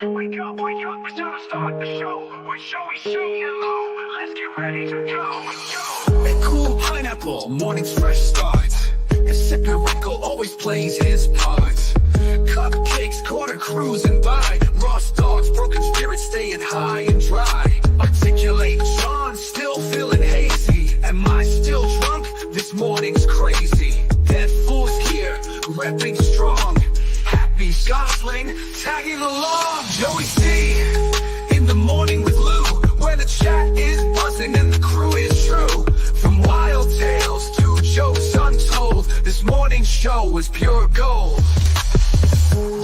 Wake up, it's time to start the show. With Joey C and Lou, let's get ready to go. A cool pineapple, morning's fresh start. A sipping wrinkle always plays his part. Cupcakes, quarter cruising by. Ross dogs, broken spirits staying high and dry. Articulate John, still feeling hazy. Am I still drunk? This morning's crazy. Dead Fool's here, repping strong. Happy Gosling, tagging along. Joey C, in the morning with Lou, where the chat is buzzing and the crew is true. From wild tales to jokes untold, this morning's show was pure gold.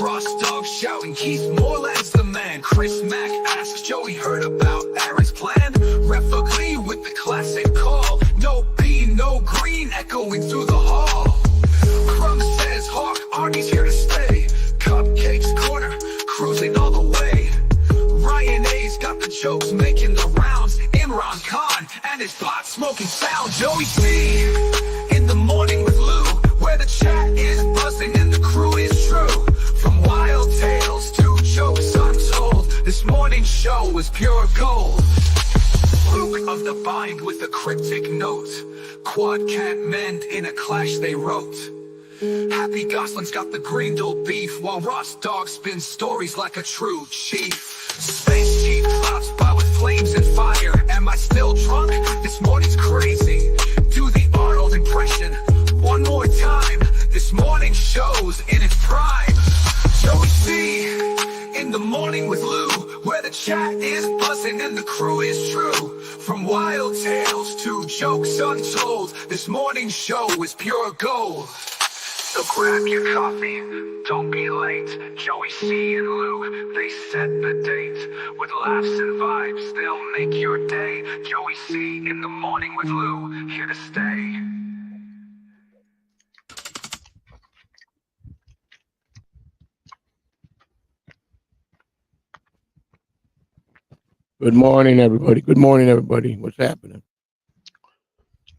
Ross Dog shouting, he's more as the man. Chris Mack asks Joey heard about Aaron's plan. Ref agree with the classic call. No B, no green, echoing through the hall. Crumb says Hawk, Arnie's here to stay. Cupcakes corner, cruising all the way. Ryan A's got the jokes making the rounds. Imran Khan and his pot smoking sound. Joey C, in the morning with Lou, where the chat is buzzing and the crew is true. From wild tales to jokes untold, this morning's show was pure gold. Luke of the Bind with a cryptic note. Quad can't mend in a clash they wrote. Happy Gosling's got the Greenville beef, while Ross Dog spins stories like a true chief. Space Chief clouds by with flames and fire. Am I still drunk? This morning's crazy. Do the Arnold impression one more time. This morning show's in its prime. Joey C, in the morning with Lou, where the chat is buzzing and the crew is true. From wild tales to jokes untold, this morning's show is pure gold. So grab your coffee, don't be late. Joey C and Lou, they set the date. With laughs and vibes, they'll make your day. Joey C in the morning with Lou, here to stay. Good morning, everybody. Good morning, everybody. What's happening?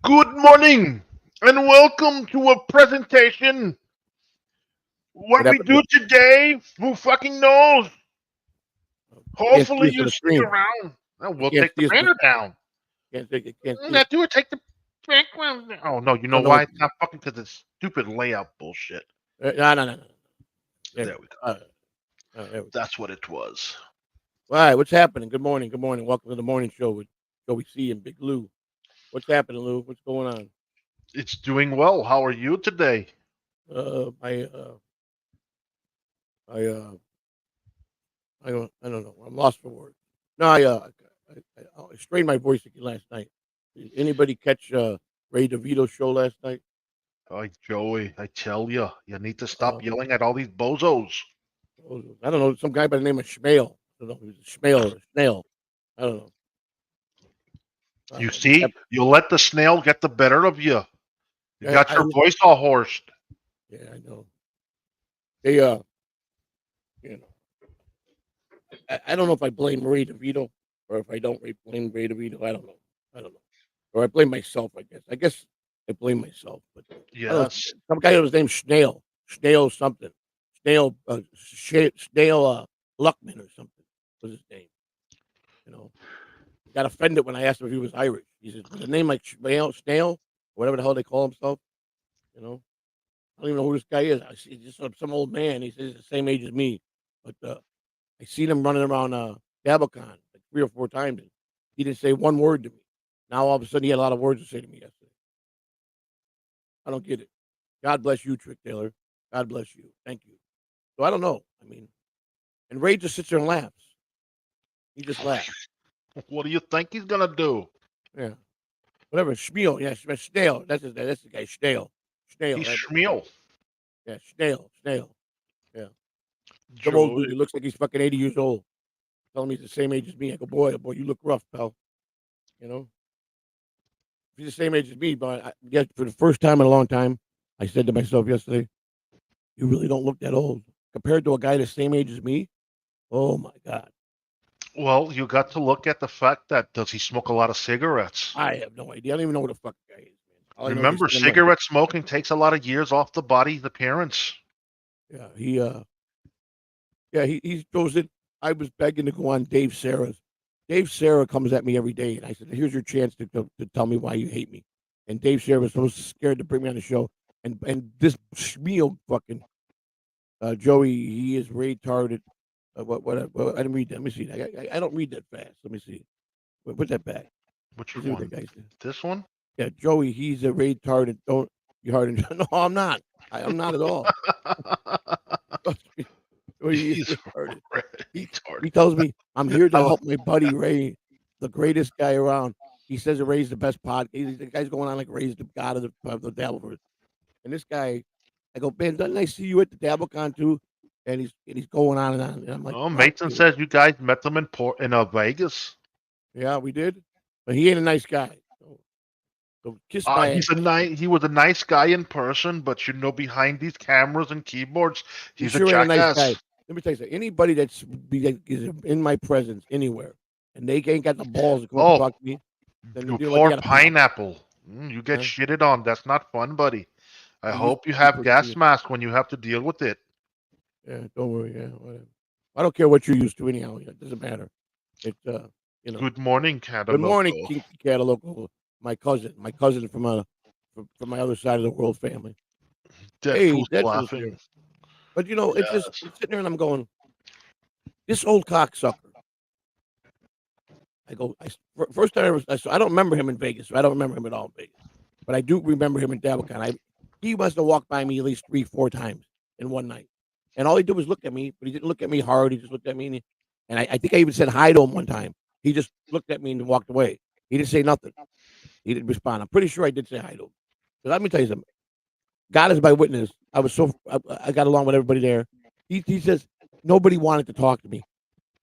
Good morning, and welcome to a presentation. What we do today, who fucking knows? Hopefully you stick around. Oh, we'll take the banner down. Can't take it. Can't that do it. Take the background down. Oh, no, you know why? It's not fucking because it's stupid layout bullshit. No. There we go. That's what it was. All right, what's happening? Good morning. Good morning. Welcome to the morning show with Joey C and Big Lou. What's happening, Lou? What's going on? It's doing well. How are you today? I don't know. I'm lost for words. No, I strained my voice again last night. Did anybody catch Ray DeVito's show last night? Oh, Joey, I tell you, you need to stop yelling at all these bozos. I don't know. Some guy by the name of Schmale. I don't know if he was a Schmale or a Snail. I don't know. You see, you let the snail get the better of you. You got your voice all hoarse. Yeah, I know. They, you know, I don't know if I blame Ray DeVito or if I don't blame Ray DeVito. I don't know. Or I blame myself, I guess. I guess I blame myself. But yes, some guy was named Snail something. Snail Luckman or something was his name. You know, got offended when I asked him if he was Irish. He said, "With a name like Snail, whatever the hell they call himself." You know, I don't even know who this guy is. I see just some old man. He says he's the same age as me, but I seen him running around Dabicon like 3 or 4 times. And he didn't say one word to me. Now all of a sudden he had a lot of words to say to me yesterday. I don't get it. God bless you, Trick Taylor. God bless you. Thank you. So I don't know. I mean, and Ray just sits there and laughs. He just laughs. What do you think he's gonna do? Yeah, whatever. Schmiel. Yeah, Snail. That's the guy. Snail. He's Schmiel. Yeah, Snail. Yeah. Some old dude. He looks like he's fucking 80 years old. Telling me he's the same age as me. I go, boy, you look rough, pal. You know, if he's the same age as me, but for the first time in a long time, I said to myself yesterday, you really don't look that old compared to a guy the same age as me. Oh my God. Well, you got to look at the fact that does he smoke a lot of cigarettes? I have no idea. I don't even know who the fuck the guy is, man. Remember, cigarette smoking takes a lot of years off the body's appearance. Yeah, he throws it. I was begging to go on Dave Sarah's. Dave Sarah comes at me every day, and I said, "Here's your chance to tell me why you hate me." And Dave Sarah was so scared to bring me on the show, and this schmeal fucking Joey, he is retarded. What? I didn't read that. Let me see. I don't read that fast. Let me see. Put that back. Which Let's see what one? that guy said. This one? Yeah, Joey, he's a retarded. Don't you hard? No, I'm not. I'm not at all. He is He's retarded. He retarded. tells me I'm here to I help my buddy Ray, the greatest guy around. He says that Ray's the best pod. The guy's going on like Ray's the god of the Dabbleverse. And this guy, I go, man, doesn't I see you at the DabbleCon too? And he's going on and on. And I'm like, Oh, fuck Mason you. says you guys met them in Vegas. Yeah, we did. But he ain't a nice guy. So kiss my ass. He was a nice guy in person, but behind these cameras and keyboards, he's sure a ain't jackass. Nice guy. Let me tell you something. Anybody is in my presence anywhere, and they ain't got the balls to come up and talk to me, then You you know poor what, pineapple. You get shitted on. That's not fun, buddy. I hope you have gas mask when you have to deal with it. Yeah, don't worry. Yeah, whatever. I don't care what you're used to anyhow. It doesn't matter. It's you know. Good morning, Cataloco. Good morning, Kinky Cataloco. My cousin from my other side of the world family. Hey, that's laughing. But it's just I'm sitting there and I'm going, this old cocksucker. I go, first time I don't remember him in Vegas. So I don't remember him at all in Vegas. But I do remember him in DabbleCon. He must have walked by me at least 3-4 times in one night. And all he did was look at me, but he didn't look at me hard. He just looked at me. And I think I even said hi to him one time. He just looked at me and walked away. He didn't say nothing. He didn't respond. I'm pretty sure I did say hi to him. But let me tell you something. God is my witness. I got along with everybody there. He says, nobody wanted to talk to me.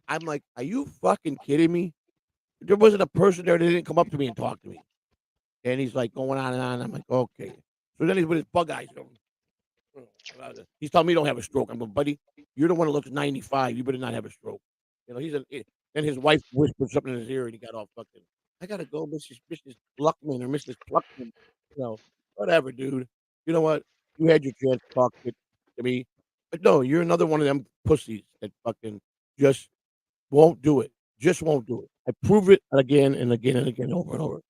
I'm like, are you fucking kidding me? There wasn't a person there that didn't come up to me and talk to me. And he's like going on and on. I'm like, okay. So then he's with his bug eyes going. He's telling me he don't have a stroke. I'm going, buddy, you're the one that looks 95. You better not have a stroke. Then his wife whispered something in his ear and he got all fucking, I got to go, Mrs. Luckman or Mrs. Pluckman. Whatever, dude. You know what? You had your chance to talk to me. But no, you're another one of them pussies that fucking just won't do it. Just won't do it. I prove it again and again and again, over and over.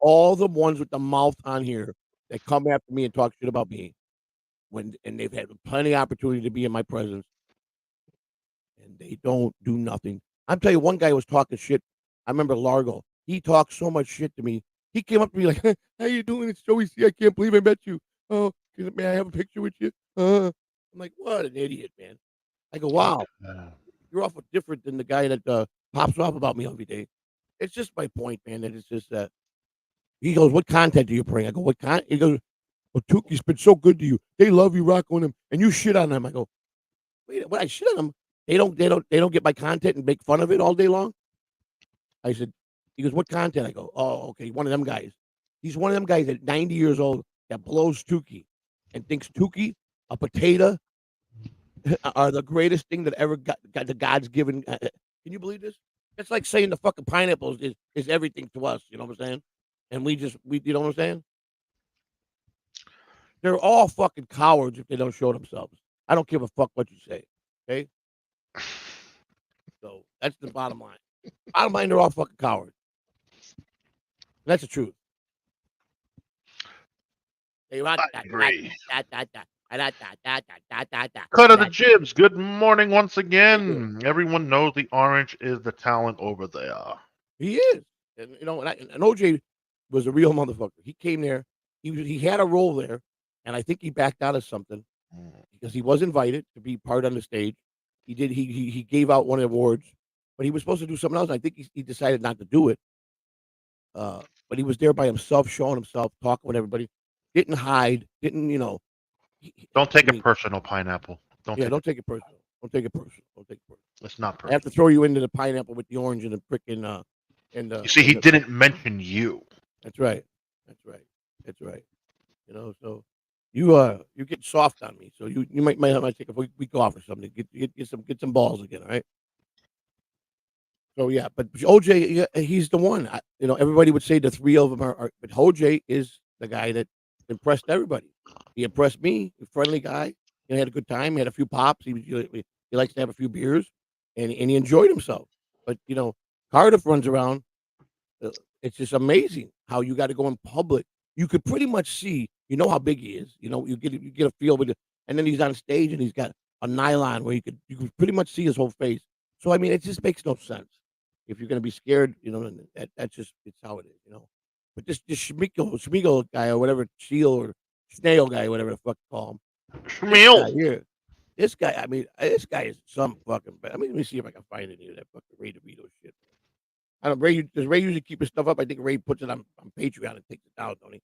All the ones with the mouth on here that come after me and talk shit about me, and they've had plenty of opportunity to be in my presence, and they don't do nothing. I'm telling you, one guy was talking shit. I remember Largo. He talked so much shit to me. He came up to me like, "How you doing? It's Joey C. I can't believe I met you. Oh, may I have a picture with you?" I'm like, what an idiot, man. I go, wow, you're awful different than the guy that pops off about me every day. It's just my point, man. That it's just that he goes, "What content do you bring?" I go, "What content?" He goes, "Well, Tuki's been so good to you. They love you, rock on them, and you shit on them." I go, "Wait, what? I shit on them? They don't get my content and make fun of it all day long." I said, he goes, "What content?" I go, "Oh, okay, one of them guys. He's one of them guys at 90 years old that blows Tuki and thinks Tuki, a potato, are the greatest thing that ever got the God's given." Can you believe this? It's like saying the fucking pineapples is everything to us. You know what I'm saying? And we you know what I'm saying? They're all fucking cowards if they don't show themselves. I don't give a fuck what you say. Okay? So that's the bottom line. Bottom line, they're all fucking cowards. That's the truth. I agree. Cut of the jibs. Good morning once again. Everyone knows the orange is the talent over there. He is. And and OJ was a real motherfucker. He came there. He had a role there, and I think he backed out of something because he was invited to be part on the stage. He did. He gave out one of the awards, but he was supposed to do something else. I think he decided not to do it. But he was there by himself, showing himself, talking with everybody. Didn't hide. Didn't Don't take it personal, pineapple. Don't take it personal. Don't take it personal. Don't take it personal. It's not personal. I have to throw you into the pineapple with the orange and the frickin' you see, he didn't mention you. That's right. That's right. That's right. So you get soft on me. So you might have to take a week off or something. Get some balls again. All right. So yeah, but OJ, he's the one. Everybody would say the three of them are, but OJ is the guy that impressed everybody. He impressed me. A friendly guy. He had a good time. He had a few pops. He likes to have a few beers. and he enjoyed himself. But Cardiff runs around. It's just amazing how you got to go in public. You could pretty much see, how big he is. You get a feel with it, and then he's on stage and he's got a nylon where you could pretty much see his whole face. So I mean, it just makes no sense. If you're gonna be scared, that's just it's how it is. But this Schmiegel guy or whatever, Shield or Snail guy, whatever the fuck you call him. This guy, I mean, this guy is some fucking. I mean, let me see if I can find any of that fucking Ray DeVito shit. I don't. Does Ray usually keep his stuff up? I think Ray puts it on Patreon and takes it down, don't he?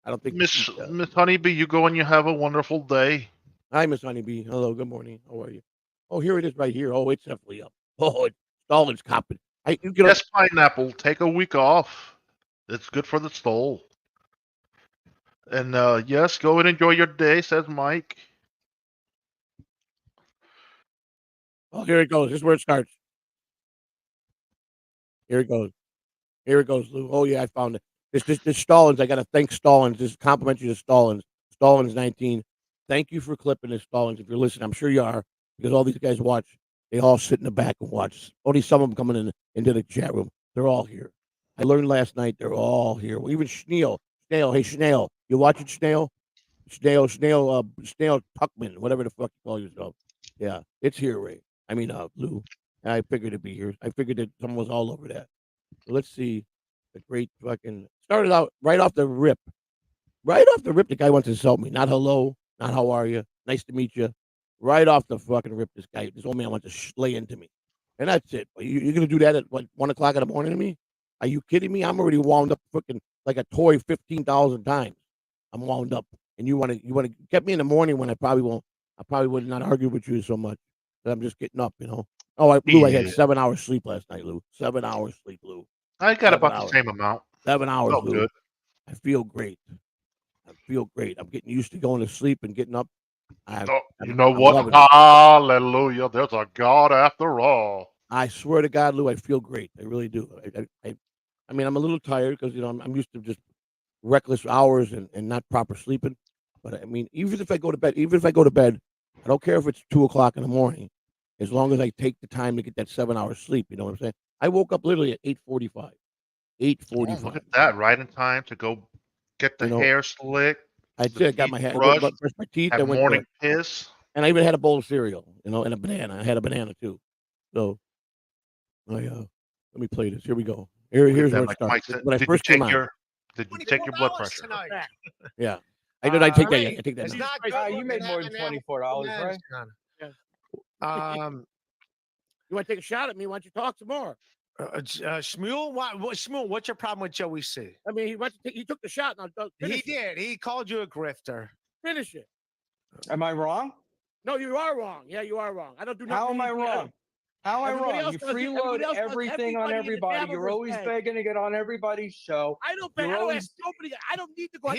I don't think. Miss Honeybee, you go and you have a wonderful day. Hi, Miss Honeybee. Hello. Good morning. How are you? Oh, here it is right here. Oh, it's definitely up. Oh, it's Stalin's copping. Yes, Pineapple. Take a week off. It's good for the soul. And yes, go and enjoy your day, says Mike. Oh, here it goes. This is where it starts. Here it goes. Here it goes, Lou. Oh yeah, I found it. This Stallings. I gotta thank Stallings. This is complimentary to Stallings. Stallings 19. Thank you for clipping this, Stallings. If you're listening, I'm sure you are, because all these guys watch. They all sit in the back and watch. Only some of them coming into the chat room. They're all here. I learned last night they're all here. Well, even Snail. Hey, Snail. You watching Snail? Snail Tuckman, whatever the fuck you call yourself. Yeah, it's here, Ray. I mean, Lou. I figured it'd be here. I figured that someone was all over that. So let's see. The great fucking started out right off the rip. Right off the rip, the guy wants to insult me. Not hello, not how are you. Nice to meet you. Right off the fucking rip, this old man wants to lay into me. And that's it. You're going to do that at, 1 o'clock in the morning to me? Are you kidding me? I'm already wound up fucking like a toy 15,000 times. I'm wound up. And you want to get me in the morning when I probably would not argue with you so much. But I'm just getting up, Oh, Lou, I had 7 hours sleep last night, Lou. 7 hours sleep, Lou. I got about the same amount. 7 hours, Felt Lou. good. I feel great. I'm getting used to going to sleep and getting up. You know what? Hallelujah. There's a God after all. I swear to God, Lou, I feel great. I really do. I mean, I'm a little tired because, I'm used to just reckless hours and not proper sleeping. But I mean, even if I go to bed, I don't care if it's 2 o'clock in the morning, as long as I take the time to get that 7 hours sleep. You know what I'm saying? I woke up literally at 8:45. 8:45. Look at that, right in time to go get the hair slicked. I did. I got my hair brushed, brushed my teeth. have morning piss. And I even had a bowl of cereal, and a banana. I had a banana too. So, let me play this. Here we go. Here's where it starts. When I first came out. Did you take your blood pressure? Tonight. Yeah. I did. I take that. I take that. You made more than $24, right? Yeah. You want to take a shot at me? Why don't you talk some more? Shmuel, Shmuel, what's your problem with Joey C? I mean, he took the shot. Now He did. He called you a grifter. Finish it. Am I wrong? No, you are wrong. Yeah, you are wrong. I don't do nothing. How am I wrong? How am I wrong? You freeload everything on everybody. You're always begging to get on everybody's show. I don't beg. I don't ask nobody. I don't need to go. I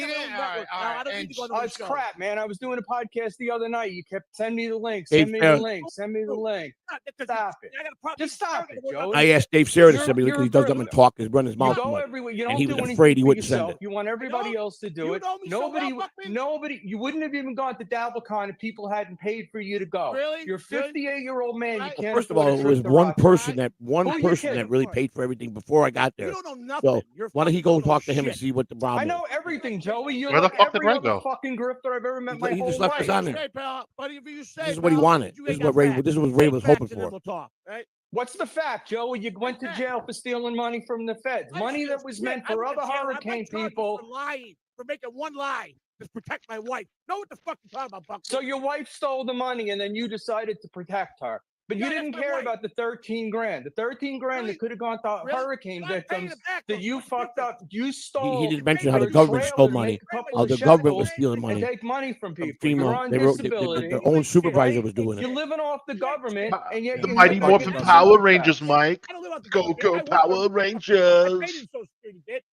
don't need to go on it's crap, man. I was doing a podcast the other night. You kept send me the link. Send me the link. Send me the link. Stop it. Just stop it, Joe. I asked Dave Sarah to send me because he does them and talk. He's run his mouth. You go everywhere. You don't and he do was anything afraid he for wouldn't yourself. send it. You want everybody else to do it. Nobody. You wouldn't have even gone to DabbleCon if people hadn't paid for you to go. Really? You're a 58-year-old man. You can't. First of all, it was one person that really paid for everything before I got there. You don't know nothing. So why don't he go and talk to him and see what the problem is? I know everything, Joey. You're Where the like fuck did every Ray other go? fucking grifter I've ever met He my whole just left life. us on there. Hey, pal, whatever you say, This is what he wanted. This is what Ray was hoping for. We'll talk, right? What's the fact, Joey? You went to jail for stealing money from the feds. Money that was meant for other hurricane people. For lying, for making one lie to protect my wife. Know what the fuck you're talking about, Buck? So your wife stole the money and then you decided to protect her. But you didn't care about the 13 grand. The 13 grand that could have gone to hurricane victims that you fucked up. You stole. He didn't mention how the government stole money. How the government was stealing money. And take money from people. FEMA, You're on disability. their own supervisor was doing You're it. living off the government. And yet The Mighty Morphin Power Rangers, Mike. Go Power Rangers.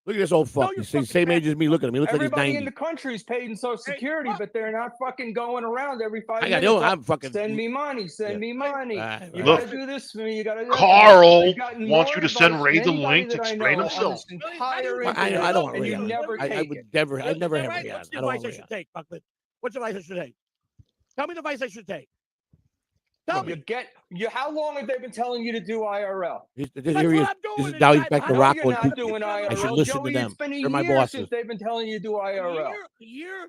Look at this old fuck. He's the same age as me. Look at him. He looks like he's Everybody 90. in the country is paid in Social Security, but they're not fucking going around every 5 I minutes. got I'm fucking. Send me money. Send me money. You Look, gotta do this for me. You gotta do Carl wants you to send Ray the link to explain himself. I don't want Ray. You never I take would it. never. I'd never have Ray on. What's the I don't advice want I Ray should on. take, Buckland? What's the advice I should take? Tell me the advice I should take. How long have they been telling you to do IRL? This That's is what I'm doing. now he's back I to know Rocco. you're and not Tuki. doing IRL. I should listen Joey, to them. It's been a They're my year bosses. since they've been telling you to do IRL. A year.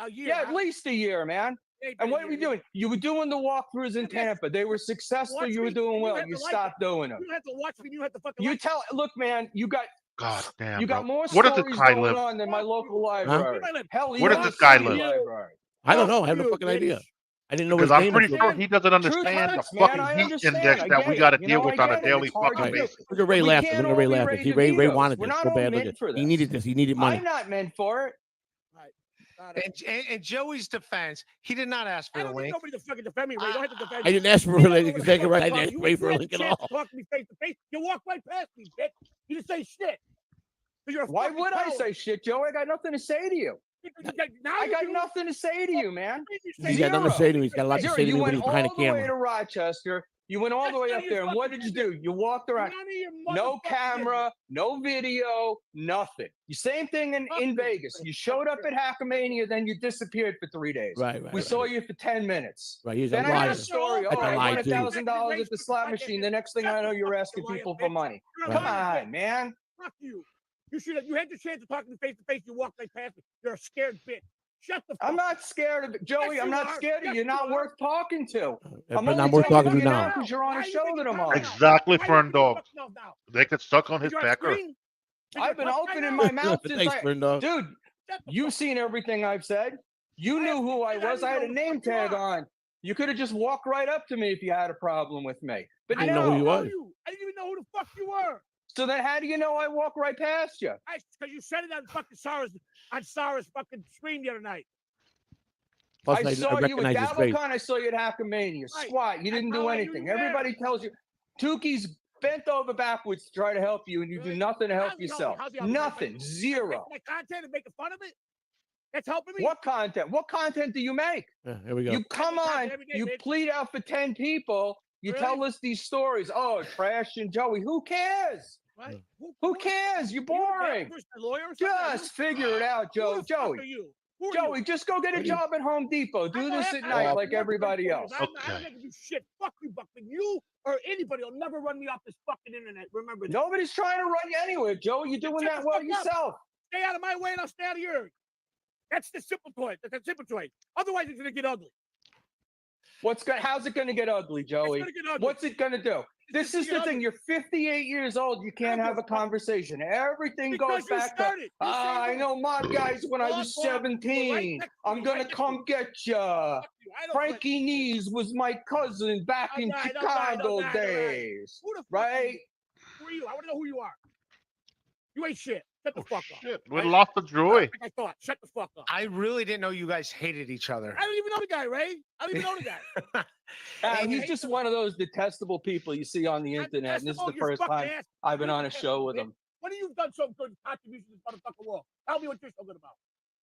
Yeah, at least a year, man. And what are we doing? You were doing the walkthroughs in Tampa. They were successful. You were doing well. You stopped doing them. You don't have to watch me. You have to fucking. You tell. Look, man. You got. God damn. You got bro. more Where does this stories guy going live? on than my local library. Hell, Where does even this the guy city live? library. I don't know. I have no fucking idea. I didn't know Because his I'm name pretty until- sure he doesn't understand the hurts, man. fucking I heat understand. index I that get we it. got to You deal know, with I on a get it. daily It's hard to fucking do. basis. Look at Ray We laughing. can't Look at Ray all be laughing. Ray See, Ray DeVitos. wanted We're this not so all bad. meant Look at for He needed this. He needed money. I'm not meant for it. In Joey's defense, he did not ask for I the don't need link. nobody to fucking defend me, Ray. Don't have to defend I me. didn't ask for You a don't link. know what the Exactly fuck right. I I'm didn't ask talking. Ray You for a had link the at chance all. to talk to me face to face. You walk right past me, bitch. You didn't say shit. 'Cause you're a Why fucking would I coward. say shit, Joe? I got nothing to say to you. Now I you got do. nothing to say to you, man. He's got nothing to say to me. He's got a lot to Zero. say to You me when went he's behind all the the way camera. to Rochester. You went all the way up there, and what did you do? You walked around. None of your No motherfucking camera, no video, nothing. The same thing in Vegas. You showed up at Hackamania, then you disappeared for 3 days. Right. We saw you for 10 minutes. Right. He's a Then I liar. got a story. That's Oh, a I lie, won too. $1,000 at the slot machine. The next thing I know, you're asking people for money. Come on, man. Fuck you. You had the chance to talk to me face to face. You walked right past me. You're a scared bitch. Shut the fuck I'm not scared of it, Joey. Yes, I'm you not are. scared of Yes, you. You're not you are. worth talking to. I'm But only I'm worth talking to you now. because you're on a show that I'm on. Exactly, Why friend you dog. fucking mouth now? They could suck on his You're on pecker. screen? I've been You're opening right my mouth since Thanks, friend dog. Dude, Shut the you've fuck seen everything I've said. You knew who I was. I had a name tag on. You could have just walked right up to me if you had a problem with me. But I didn't know who you no. was. I didn't even know who the fuck you were. So then how do you know I walk right past you? Because you said it on fucking Sarah's fucking stream the other night. Plus, I saw you at recognize his face. DabbleCon. I saw you at Hackamania. Right. Squat. You didn't do I anything. knew you Everybody tells you. Tuki's bent over backwards to try to help you, and you do Really? nothing to help How's he helping? yourself. How's he helping? Nothing. Zero. My content and making fun of it? That's helping me? What content? What content do you make? Yeah, here we go. You come Every time, on, every day, you bitch. plead out for 10 people, you Really? tell us these stories. Oh, Trash and Joey. Who cares? What? Who cares? You're boring. A lawyer or something? Just figure it out, Who the fuck Joey. are you? Who are Joey, you? just go get a job at Home Depot. Do I don't this have- at I night don't like have everybody to else. I don't have to do shit. Fuck you, Buckman. You or anybody will never run me off this fucking internet. Remember that. Nobody's trying to run you anywhere, Joey. You're doing Shut that the well fuck up. yourself. Stay out of my way and I'll stay out of yours. That's the simple choice. That's the simple choice. Otherwise, it's gonna get ugly. How's it gonna get ugly, Joey? It's gonna get ugly. What's it gonna do? This is gonna the get thing. ugly. You're 58 years old. You can't have a conversation. Everything Because goes you back to, started. You I started. know my guys when I was Bob, you're right 17. next to I'm me, going right to next come get ya. Fuck you. I don't play- Frankie Nees was my cousin back in Alright, Chicago alright. days. Who the fuck are Right? you? Who are you? I want to know who you are. You ain't shit. Shut the Oh, fuck up. shit. We lost the joy. Like I thought. Shut the fuck up. I really didn't know you guys hated each other. I don't even know the guy, Ray. I don't even know the guy. He's just one of those detestable people you see on the internet. And this is the first time I've been on a show with him. What have you done so good contribution to this motherfucking world? Tell me what you're so good about.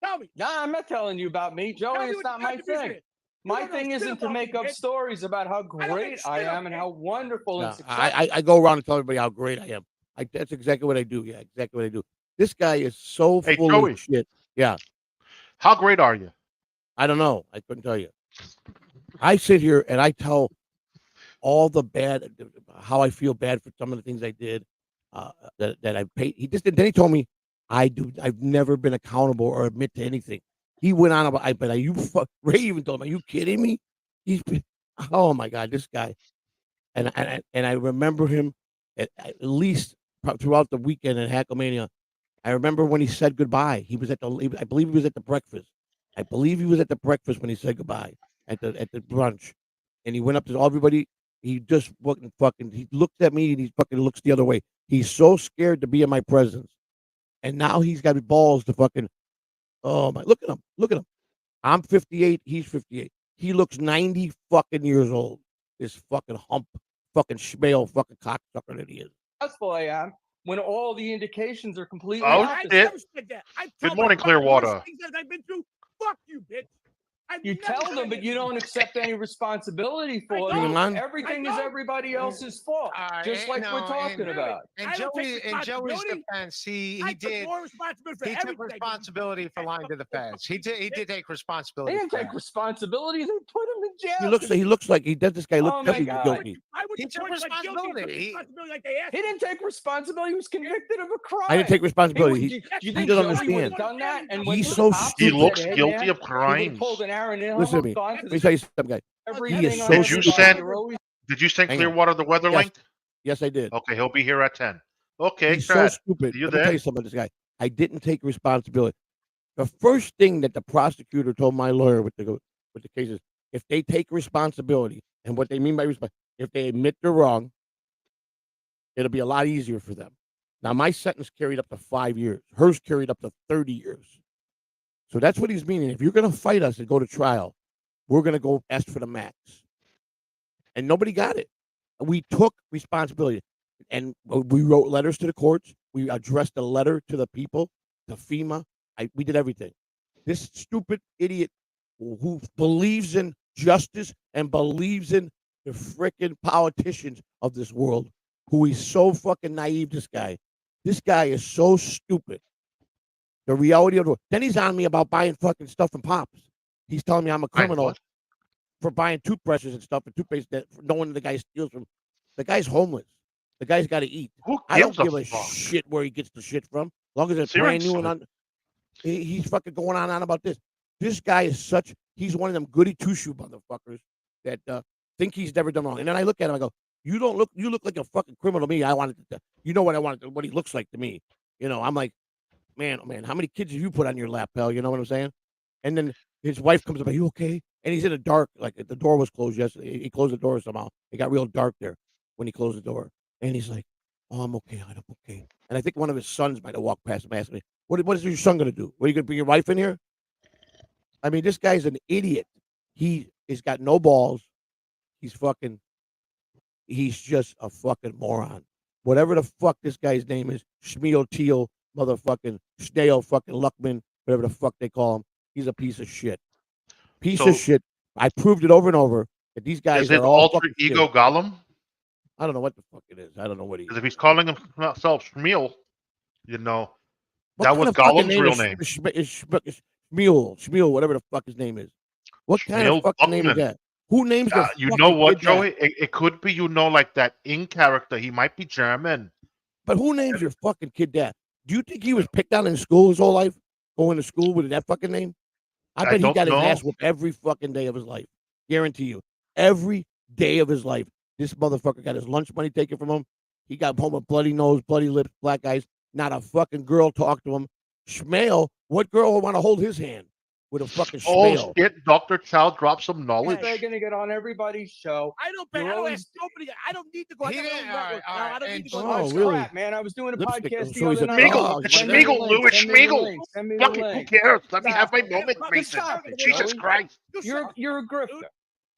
Tell me. Nah, I'm not telling you about me, Tell Joey. me It's what not your my contribution thing. is. My don't know thing shit isn't to about make me, up bitch. stories about how don't great make I shit up, am and bitch. how wonderful and No, successful. I go around and tell everybody how great I am. That's exactly what I do. Yeah, exactly what I do. This guy is so Hey, full Joey. of shit. Yeah, How great are you? I don't know. I couldn't tell you. I sit here and I tell all the bad, how I feel bad for some of the things I did, that I paid. Then he told me I've never been accountable or admit to anything. He went on about, Ray even told me, are you kidding me? Oh my God, this guy. And I remember him at least throughout the weekend at Hacklemania. I remember when he said goodbye. He was I believe he was at the breakfast. I believe he was at the breakfast when he said goodbye at the brunch. And he went up to everybody. He just he looked at me and he fucking looks the other way. He's so scared to be in my presence. And now he's got balls to fucking, oh my, look at him. Look at him. I'm 58. He's 58. He looks 90 fucking years old. This fucking hump, fucking schmale, fucking cocksucker that he is. Successful I am when all the indications are completely Oh, opposite. shit. Never said that. I Good tell morning, my fucking Clearwater. worst things that I've been through. Fuck you, bitch. You tell them, but you don't accept any responsibility for Bring it. him on. Everything is everybody else's fault, just like we're talking about. In I don't take Joey's responsibility. defense, he I took did. more responsibility for He everything. took responsibility for lying to the feds. He did take They responsibility. didn't for take that. responsibility. They put him in jail. He looks like he does. This guy looks Oh my definitely God. guilty. Why would He you took point like guilty and took responsibility. responsibility like they asked? He didn't take responsibility. He was convicted of a crime. I didn't take responsibility. You He think doesn't Joey would understand. have done that? And He's when so the cops He stupid. looks said, "Hey, guilty man," of he would crimes. have pulled an Aaron Hill. Listen to me. Gone to Let the me tell you something, guys. everything He is on so Did you everybody. send- You're always Did you send Hang on. Clearwater the weather Yes. link? Yes, I did. Okay, he'll be here at 10. Okay, He's so Chad. stupid. See you Let me tell then. you something about this guy. I didn't take responsibility. The first thing that the prosecutor told my lawyer with the case is, if they take responsibility, and what they mean by if they admit they're wrong, it'll be a lot easier for them. Now, my sentence carried up to 5 years. Hers carried up to 30 years. So that's what he's meaning. If you're going to fight us and go to trial, we're going to go ask for the max. And nobody got it. We took responsibility. And we wrote letters to the courts. We addressed a letter to the people, to FEMA. We did everything. This stupid idiot who believes in justice and believes in the frickin' politicians of this world, who is so fucking naive, this guy is so stupid. The reality of the world. Then he's on me about buying fucking stuff from Pops. He's telling me I'm a criminal what? for buying toothbrushes and stuff and toothpaste that knowing the guy steals from. The guy's homeless. The guy's got to eat. Who I don't gives give a fuck? shit where he gets the shit from, as long as it's brand new and he's fucking going on about this. This guy is he's one of them goody two-shoe motherfuckers that think he's never done wrong. And then I look at him, I go, you look like a fucking criminal to me. I wanted to, you know what he looks like to me. You know, I'm like, man, oh man, how many kids have you put on your lap, pal? You know what I'm saying? And then his wife comes up, are you okay? And he's in the dark, like the door was closed yesterday. He closed the door somehow. It got real dark there when he closed the door. And he's like, oh, I'm okay, I'm okay. And I think one of his sons might have walked past him, asked me, what is your son going to do? Are you going to bring your wife in here? I mean, this guy's an idiot. He has got no balls. He's just a fucking moron. Whatever the fuck this guy's name is, Shmuel Teal, motherfucking Snail, fucking Luckman, whatever the fuck they call him. He's a piece of shit. Piece of shit. I proved it over and over that these guys Is it are all alter fucking ego shit. Gollum? I don't know what the fuck it is. I don't know what he is. Because if he's calling himself Shmuel, you know, What that kind was of fucking Gollum's real name. Shmuel, whatever the fuck his name is. What kind of Shmuel fucking name is Buckman. that? Who names their You fucking know what, kid that? Joey? It could be, like that in character. He might be German. But who names your fucking kid that? Do you think he was picked on in school his whole life? Going to school with that fucking name? I bet he don't got his know. ass whooped every fucking day of his life. Guarantee you. Every day of his life. This motherfucker got his lunch money taken from him. He got home with bloody nose, bloody lips, black eyes. Not a fucking girl talked to him. Schmale, what girl would want to hold his hand with a fucking Schmale? Oh, shit, Dr. Chow dropped some knowledge. they're going to get on everybody's show. I don't You're always- ask nobody. I don't need to go. I He got my didn't- own network all now. right, I don't and- need to go. Oh, It's really? crap, man. I was doing a Lipstick. podcast the So he's other a- night. oh, It's Send me the Schmiegel, Louis Schmiegel. Send me the Fuck it, who link. cares? Let me have my Stop. moment, Stop. Mason. Stop it, Jesus Joey. Christ. You're a grifter.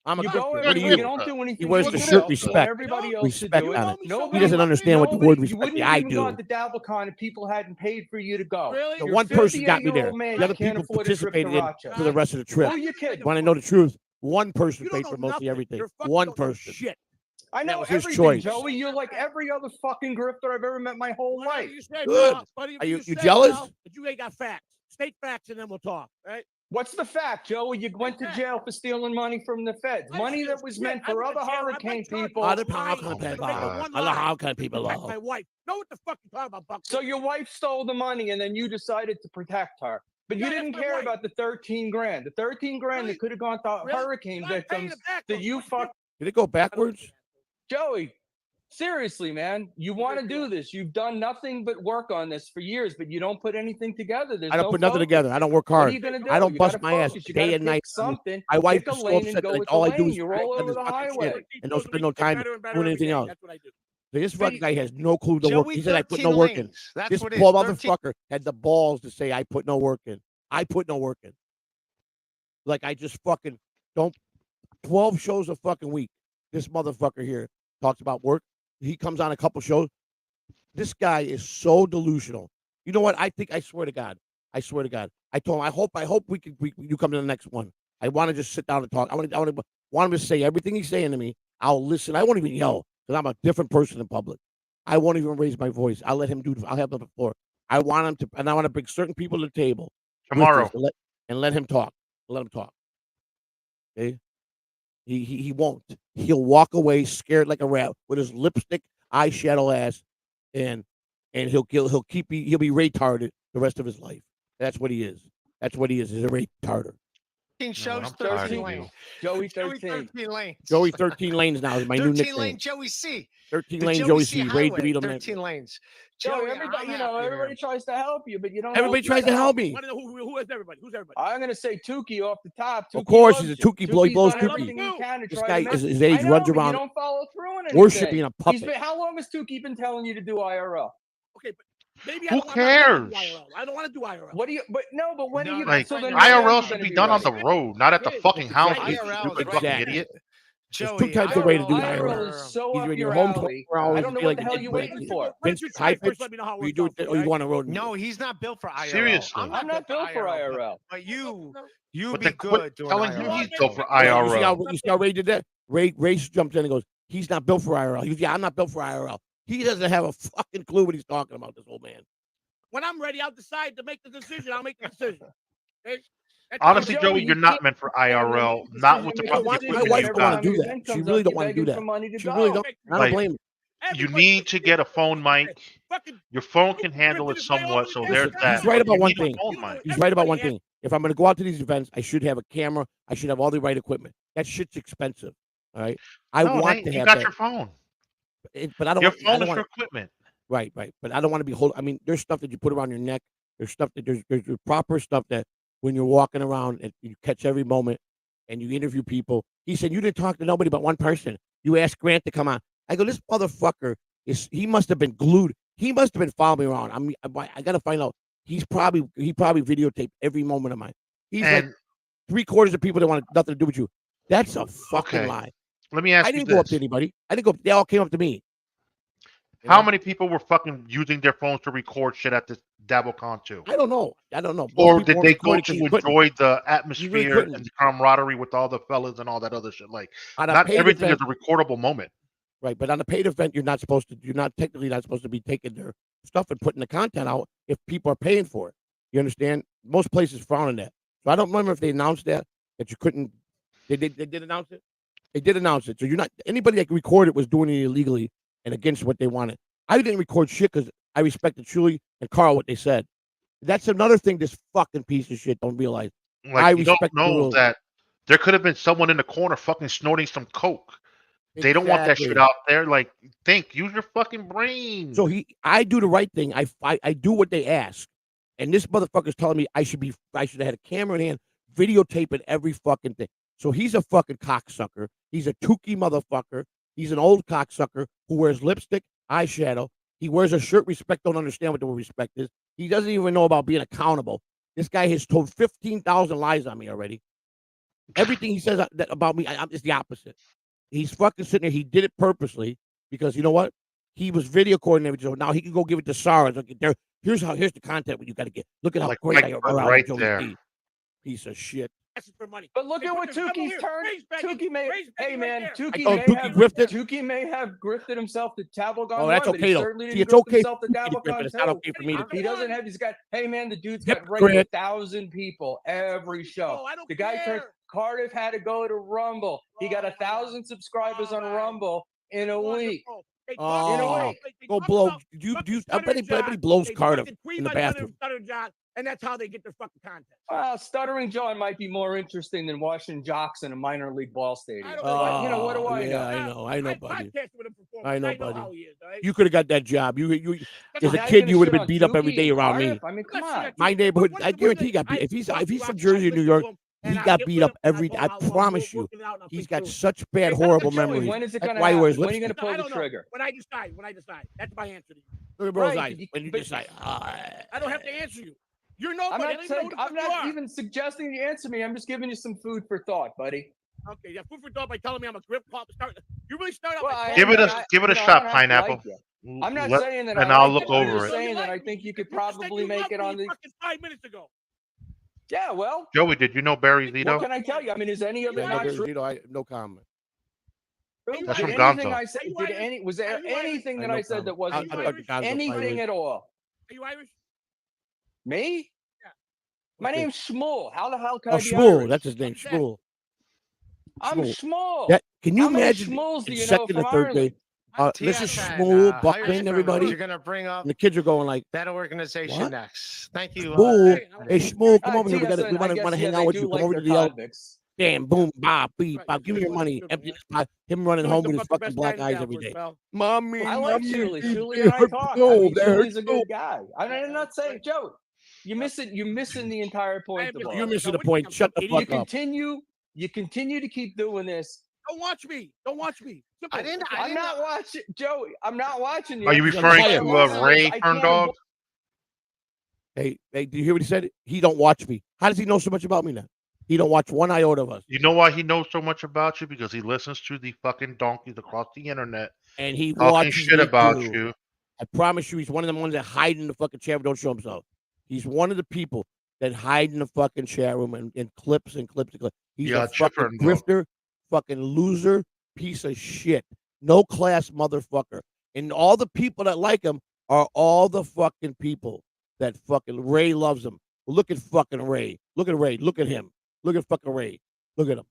I'm a You grifter. go What every are week, you? you don't do anything. He wears for the yourself. shirt You want respect. everybody else Respect to do on it. it. Nobody, He doesn't understand what the word you respect wouldn't is. I even go do. at the DabbleCon if people hadn't paid for you to go. Really? The You're one person got me 58-year-old there. man, The other you can't people afford a trip to participated in Rochester. for the rest of the trip. Who are you kidding? Want to know the truth? One person You don't paid know for most of nothing. everything. You're fucking One don't know person. Shit. I That know was his everything, choice. Joey. You're like every other fucking grifter I've ever met my whole Whatever life. you say, Good. pal, buddy, Are you say, jealous? pal, but you ain't got facts. State facts, and then we'll talk. Right? What's the fact, Joey? You went to jail for stealing money from the feds. Money that was meant for other hurricane people. Other how can Oh, people? my God. Other how can people? Protect my wife. Know what the fuck you talking about, Buck? So your wife stole the money and then you decided to protect her. But you Yeah, didn't that's my care wife. about the 13 grand. The 13 grand Really? that could have gone to Really? hurricane I'm paying victims it back, that though. you fucked. Did it go backwards? Joey, seriously, man, you want to do this. You've done nothing but work on this for years, but you don't put anything together. There's I don't no put nothing focus. together. I don't work What are hard. you gonna do? I don't You bust gotta my ass focus. You day gotta and pick night. something. My wife Pick a is so lane and upset go that with all the I do lane. is You're work all on over this the fucking shit highway. and don't spend no time doing anything else. That's what I do. This fucking guy has no clue to work. Joey He said I put 13 no work in. lanes. That's This what poor it is. 13 motherfucker had the balls to say I put no work in. I put no work in. Like I just fucking don't. 12 shows a fucking week. This motherfucker here talks about work. He comes on a couple shows. This guy is so delusional. You know what? I swear to God. I told him, I hope you come to the next one. I want to just sit down and talk. I want him to say everything he's saying to me. I'll listen. I won't even yell because I'm a different person in public. I won't even raise my voice. I'll let him do. I'll have him on the floor. I want him to, and I want to bring certain people to the table with Tomorrow. this and let him talk. Let him talk. Okay. He won't. He'll walk away scared like a rat with his lipstick, eyeshadow ass, and he'll be retarded the rest of his life. That's what he is. That's what he is. He's a retarder. Shows I'm tired of 13 you. lanes. Joey Joey 13. 13 lanes. Joey 13 lanes now is my new 13 nickname. lane Joey C. 13 The lane Joey C. Highway, Ray DeVito, man. 13 lanes. Joey, I'm everybody, happy with everybody him. tries to help you, but you don't. Everybody tries to help me. Want to know who is everybody? Who's everybody? I'm gonna say Tukey off the top. Of Tukey course, loves he's a you. Tukey blow. He blows Tukey's done Tukey. everything he can to This try guy to is make- his age I know, runs but around You don't follow through on anything. worshiping a puppet. How long has Tukey been telling you to do IRL? Okay, but maybe Who I'm not ready to do cares? IRL. I don't want to do IRL. What do you? But when No, are you? Like so then IRL when are you should gonna be done on ready? the road, not at the It is. fucking house. Exactly. You IRL is fucking right. idiot. Joey, two types of way to do IRL IRL. is so Either up in your your home alley. 24 hours, I don't know be what like the a hell big you're break. waiting for. Vince Try high first, pitch. let me know how it You works do out it, for or you, you right? want to road? No, he's not built for IRL. Seriously. I'm not built for IRL. But you But be then good quit doing telling IRL. him he's Well, built for maybe- IRL. You see how Ray did that? Ray jumps in and goes, "He's not built for IRL." He goes, "Yeah, I'm not built for IRL." He doesn't have a fucking clue what he's talking about. This old man. When I'm ready, I'll decide to make the decision. I'll make the decision. Okay? That's Honestly, how- Joey, you're not meant for IRL. Not with the My wife don't want to do that. She really don't want to do that. She really don't. And I don't Like, blame her. You Everybody- need to get a phone mic. Fucking- Your phone can handle it somewhat, so there's that. He's right about You one need a thing. phone mic. He's right about one thing. If I'm going to go out to these events, I should have a camera. I should have all the right equipment. That shit's expensive. All right. I No, want to you have got that. your phone. But I don't Your want. I phone don't is want. your equipment. Right. But I don't want to be I mean, there's stuff that you put around your neck. There's stuff that there's proper stuff that when you're walking around and you catch every moment and you interview people. He said you didn't talk to nobody but one person. You asked Grant to come on. I go, this motherfucker he must have been glued. He must have been following me around. I mean, I got to find out. He probably videotaped every moment of mine. He's like And 3/4 of people that want nothing to do with you. That's a fucking Okay. lie. let me ask I you didn't go up to this. anybody. I didn't go. They all came up to me. You How know? many people were fucking using their phones to record shit at this DabbleCon too? I don't know. Most Or people did weren't they go recording 'cause to you couldn't. enjoy the You really atmosphere couldn't. and the camaraderie with all the fellas and all that other shit? Like, On a not paid everything event, is a recordable moment. right? But on a paid event, you're technically not supposed to be taking their stuff and putting the content out if people are paying for it. You understand? Most places frown on that. So I don't remember if they announced that you couldn't. They did announce it. They did announce it. So you're not anybody that recorded was doing it illegally and against what they wanted. I didn't record shit because I respected Julie and Carl what they said. That's another thing this fucking piece of shit don't realize. Like, I you don't respect the know rules. that there could have been someone in the corner fucking snorting some coke. They don't want that shit Exactly. out there. Like, use your fucking brain. So I do the right thing. I do what they ask, and this motherfucker's telling me I should have had a camera in hand, videotaping every fucking thing. So he's a fucking cocksucker. He's a Tukey motherfucker. He's an old cocksucker who wears lipstick, eyeshadow. He wears a shirt. Respect don't understand what the word respect is. He doesn't even know about being accountable. This guy has told 15,000 lies on me already. Everything he says about me is the opposite. He's fucking sitting there. He did it purposely because you know what? He was video recording everything. So now he can go give it to Sarah. Like, here's the content you got to get. Look at how Like great Mike I am Bud around right Joey there. C. Piece of shit. Asking for money. But look They at put what the shovel Tukey's here. turned. Raise back Tukey in. may. Raise back Hey in right man, there. Tukey Oh, may Tukey have grifted? Tukey may have grifted himself to Dabblegon. Oh, that's one, but okay he though. certainly See, didn't it's grift okay. himself to for me to grip it. Dabblegon It's not too. okay for me to. He doesn't have. He's got. Hey man, the dude's Yep, got ready Grant. 1,000 people every show. Oh, I don't The guy turned. care. Cardiff had to go to Rumble. He got Oh, 1,000 subscribers on man. Rumble in a week. Wonderful. They Oh, talk about- they go talk blow. about Do fucking you? I Stutter bet and everybody John. blows They Cardiff fucking cream in the my Stutter- bathroom. Stutter and John, and that's how they get their fucking content. Well, Stuttering John might be more interesting than watching jocks in a minor league ball stadium. I don't But, you know, what do I yeah, know? I know, I buddy. podcasted with him for 4 I months. know, buddy. how he is. All right? You could have got that job. You That's as all a Now right. you're kid, gonna you would shit have been on beat up every Tukey day and around me. Cardiff? I mean, come Let's see on. that My Tukey. neighborhood, What- I what guarantee is he got it? beat. If he's I from watch Jersey or New listen York, to him, he and I got get beat with up him, every. go I out, promise we'll you, work it out, and I'll he's think got through it. such bad, Hey, horrible Joey, memories. when is it That's gonna why he happen? wears When are you lipstick. gonna pull I the don't know. trigger? When I decide. That's my answer to you. Look at bro's Right, eyes. When you but- decide, I don't have to answer you. You're nobody. I'm I not don't even know saying. who the I'm fuck you not are. even suggesting you answer me. I'm just giving you some food for thought, buddy. Okay, yeah, food for thought by telling me I'm a grip pop. You really start out Well, by I- Give it a I- give it a you know, I shot, don't have to pineapple. like you. I'm not Let- saying that and I I'll like look you. I'm over just it. saying that I think you could probably make it on the. 5 minutes ago. Yeah, well, Joey, did you know Barry what Zito? can I tell you? I mean, is any of it not true? No comment. That's Did from anything Gonzo. I said? Was there anything that I said that wasn't true? Anything at all? Are you Irish? Me? Yeah. My Okay. name's Shmuel. How the hell can Oh, I be Shmuel. Irish? That's his name, Shmuel. I'm Shmuel. That, can you How many imagine Shmuels do in you know second from or third Ireland? grade? This is TSN, Shmuel, Irish Buckman, privilege. everybody. You're going to bring up And the kids are going like, that organization What? next. Thank you. Shmuel. Hey, Shmuel, come over here. We TSN, want I to guess, hang they out with do you. Come like over their to the L. convicts. Damn, boom, bop, beep, Right, bop. Give me your money. good, Empty man. this pot. Him running Shuley's home the with his fucking fucking best black guy in eyes the every Alpha, day. pal. Mommy, I like mommy, Shuley. it Shuley and I hurts talk. so, I mean, that hurts Shuley's a so. good guy. I'm not saying, Joe, you're missing the entire point of You're all. missing the point. Shut the You fuck up. continue to keep doing this. Don't watch me. Don't watch me. Simple. I'm not watching, Joey. I'm not watching you. Are you He's referring on to fire. Ray I Turn can't Dog? Hey, do you hear what he said? He don't watch me. How does he know so much about me now? He don't watch one iota of us. You know why he knows so much about you? Because he listens to the fucking donkeys across the internet And he talking watches shit me about too. you. I promise you, he's one of the ones that hide in the fucking chat room, don't show himself. He's one of the people that hide in the fucking chat room and clips and clips and clips. He's Yeah, a fucking Chipper, no. grifter, fucking loser, piece of shit. No class motherfucker. And all the people that like him are all the fucking people that fucking Ray loves him. Look at fucking Ray. Look at Ray. Look at him. Look at fucking Ray. Look at him.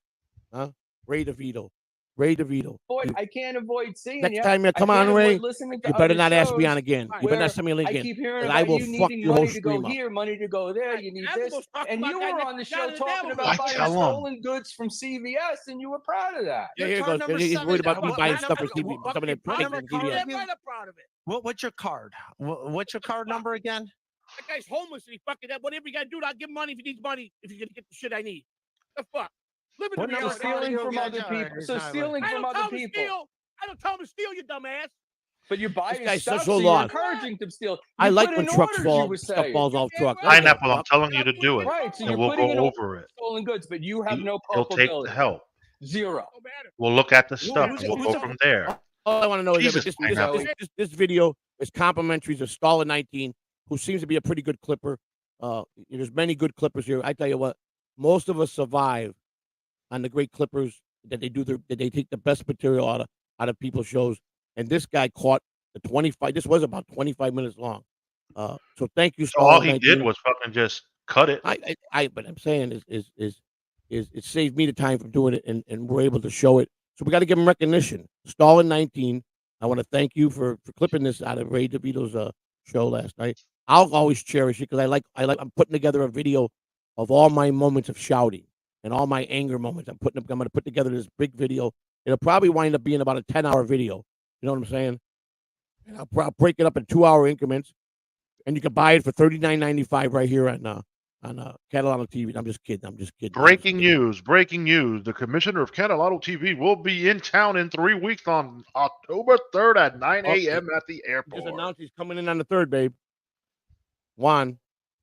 Huh? Ray DeVito. Ray DeVito. Boy, I can't avoid seeing Next you. time you come I on, can't Ray, avoid listening to you better other not ask me shows on again. You better where not send me a link I again. keep hearing 'Cause I about will you fuck needing your whole money to go stream up. here, money to go there. Right, You need and this, Alpha's talking and about you that were next on the guy show in the talking devil. about I buying tell 'em. stolen goods from CVS, and you were proud of that. Yeah, Your here it card goes. number He's seven, worried about me what buying number- stuff for TV. what Somebody number taking card TV. Yeah, you- right up proud of it. What's your card? What's your card number again? That guy's homeless and he fucking that. Whatever you gotta do, I'll give money if he needs money. If you're gonna get the shit I need. The fuck. Living What in number reality. card? Stealing from Yeah, other yeah, people. it's So not stealing I from don't tell other him to people. steal. I don't tell him to steal, you dumbass. But you're buying guy's stuff, so so you're lost. encouraging them to steal. I You like put when in trucks orders, fall, you were stuff saying. falls off Yeah, trucks. right. Pineapple, I'm telling you to do it. Right, so And you're we'll putting go in over it. stolen goods, but you have no He'll take the culpability. help. Zero. No matter. We'll look at the stuff who's- and we'll who's- go from there. All I want to know is Jesus, that Pineapple. this video is complimentary to Stalin19, who seems to be a pretty good clipper. There's many good clippers here. I tell you what, most of us survive on the great clippers that they take the best material out of people's shows. And this guy caught the 25. This was about 25 minutes long. So thank you, So all he Stalin19. did was fucking just cut it. But I'm saying is it saved me the time from doing it, and we're able to show it. So we got to give him recognition. Stalin19, I want to thank you for clipping this out of Ray DeVito's show last night. I'll always cherish it because I'm putting together a video of all my moments of shouting and all my anger moments. I'm going to put together this big video. It'll probably wind up being about a 10-hour video. You know what I'm saying? And I'll break it up in 2-hour increments, and you can buy it for $39.95 right here on Catalano TV. I'm just kidding. Breaking news. The commissioner of Catalano TV will be in town in 3 weeks on October 3rd at 9 a.m. at the He just airport. announced he's coming in on the 3rd, babe. Juan,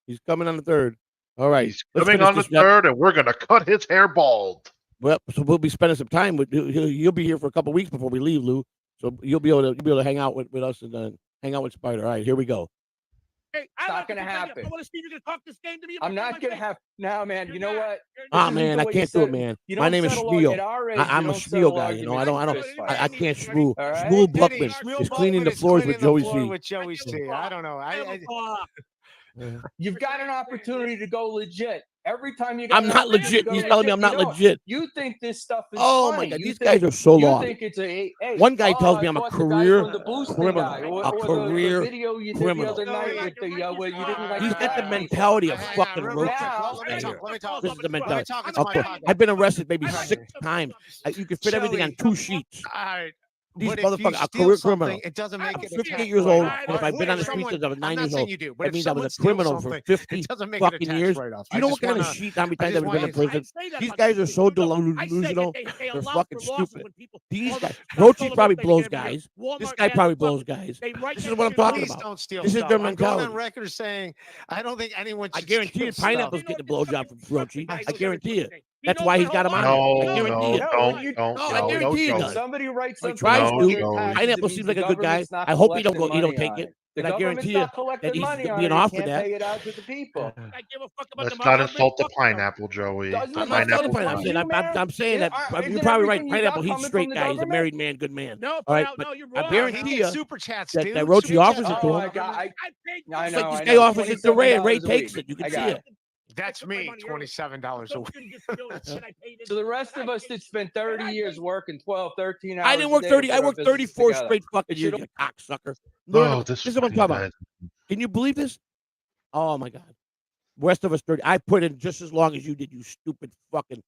he's coming on the 3rd. All right. He's let's coming finish on the this up. 3rd, and we're going to cut his hair bald. Well, so we'll be spending some time with you'll be here for a couple weeks before we leave, Lou. So you'll be able to hang out with us and then hang out with Spider. All right, here we go. Hey, It's not gonna I happen. want to see if you can talk this game to me. I'm not gonna have now, man. You know what? Ah, isn't man, the I way can't you do it, said- man. You My don't name is settle Spiel. at our age, I'm you a don't Spiel settle guy, you know. arguments fist I fights. can't shmoo. All right? Shmoo Diddy, Buckman Shmuel is cleaning the Buckman is floors with cleaning the Joey floor C. with Joey C. I don't know. You've got an opportunity to go legit. Every time you got I'm an not opportunity to legit. go He's telling me I'm not you know, legit. You think this stuff is Oh funny. my God, You these think- guys are so you lost. think it's a hey, One guy tells I me I'm a fought the guy career from the boosting criminal. guy, A or career the video you did criminal. the other night with the where you didn't like He's the got the black mentality of Hang on, fucking real roaches. quick. Now- Let me talk. Let me talk. This is the Let me mentality. talk. It's my podcast. I've been arrested maybe I like 6 it. times. You can fit everything on Joey. 2 sheets. All right. These But if you motherfuckers are steal career something, criminal. it doesn't make I'm it a 58 tax years old, write-off. and if I've been on the streets someone- since I was 9 I'm not years saying old, you do, but that if means I was someone a steals criminal for something, 50 it doesn't make it a fucking tax years. write-off. You I know just what kind of wanna- sheet how many I times just I've been in want you to- prison? These guys are so delusional. They're fucking stupid. These guys. Rochi probably blows guys. This guy probably blows guys. This is what I'm talking Please about. don't steal This is stuff. their I'm going mentality. on record saying I don't think anyone I should guarantee steal you, stuff. Pineapple's getting a blowjob from Rochi. I guarantee you. He That's knows why my he's got him whole on life. No, there. I guarantee no, it. No, don't, you- don't, No, I no, guarantee he no, does. Somebody writes He something tries about to. their taxes, Pineapple it seems means like the a good guy. government's not I hope he don't collecting go. He don't money take on it. The And I government's guarantee you not collecting he's money on being it. offered Can't that. pay it out to the people. I give a fuck about Let's the not money. insult the pineapple, Joey. Doesn't The it I'm not make telling pineapple. the sense pineapple. to I'm you, saying, man? I'm saying Yeah, that isn't you're probably right. everything you got Pineapple, he's a coming straight from the guy. He's a government? married man, good man. No, All right, no, but you're I wrong. guarantee He you gets super chats, that dude. that Rochi Super offers chats. it to Oh, him. I got. I paid I It's know. like this I guy know. offers it to Ray, and Ray $27 a takes week. it. You can I see got it. That's took my me. money early. $27 a So week. couldn't just steal the shit I paid in. So the rest of us that spent 30 years working 12, 13 hours I didn't a work day to 30. put I our worked business 34 together. straight fucking It years, should- you cocksucker. Learn Oh, it. this This is what I'm fucking talking about. bad. Can you believe this? Oh my God. Rest of us 30. I put in just as long as you did, you stupid fucking.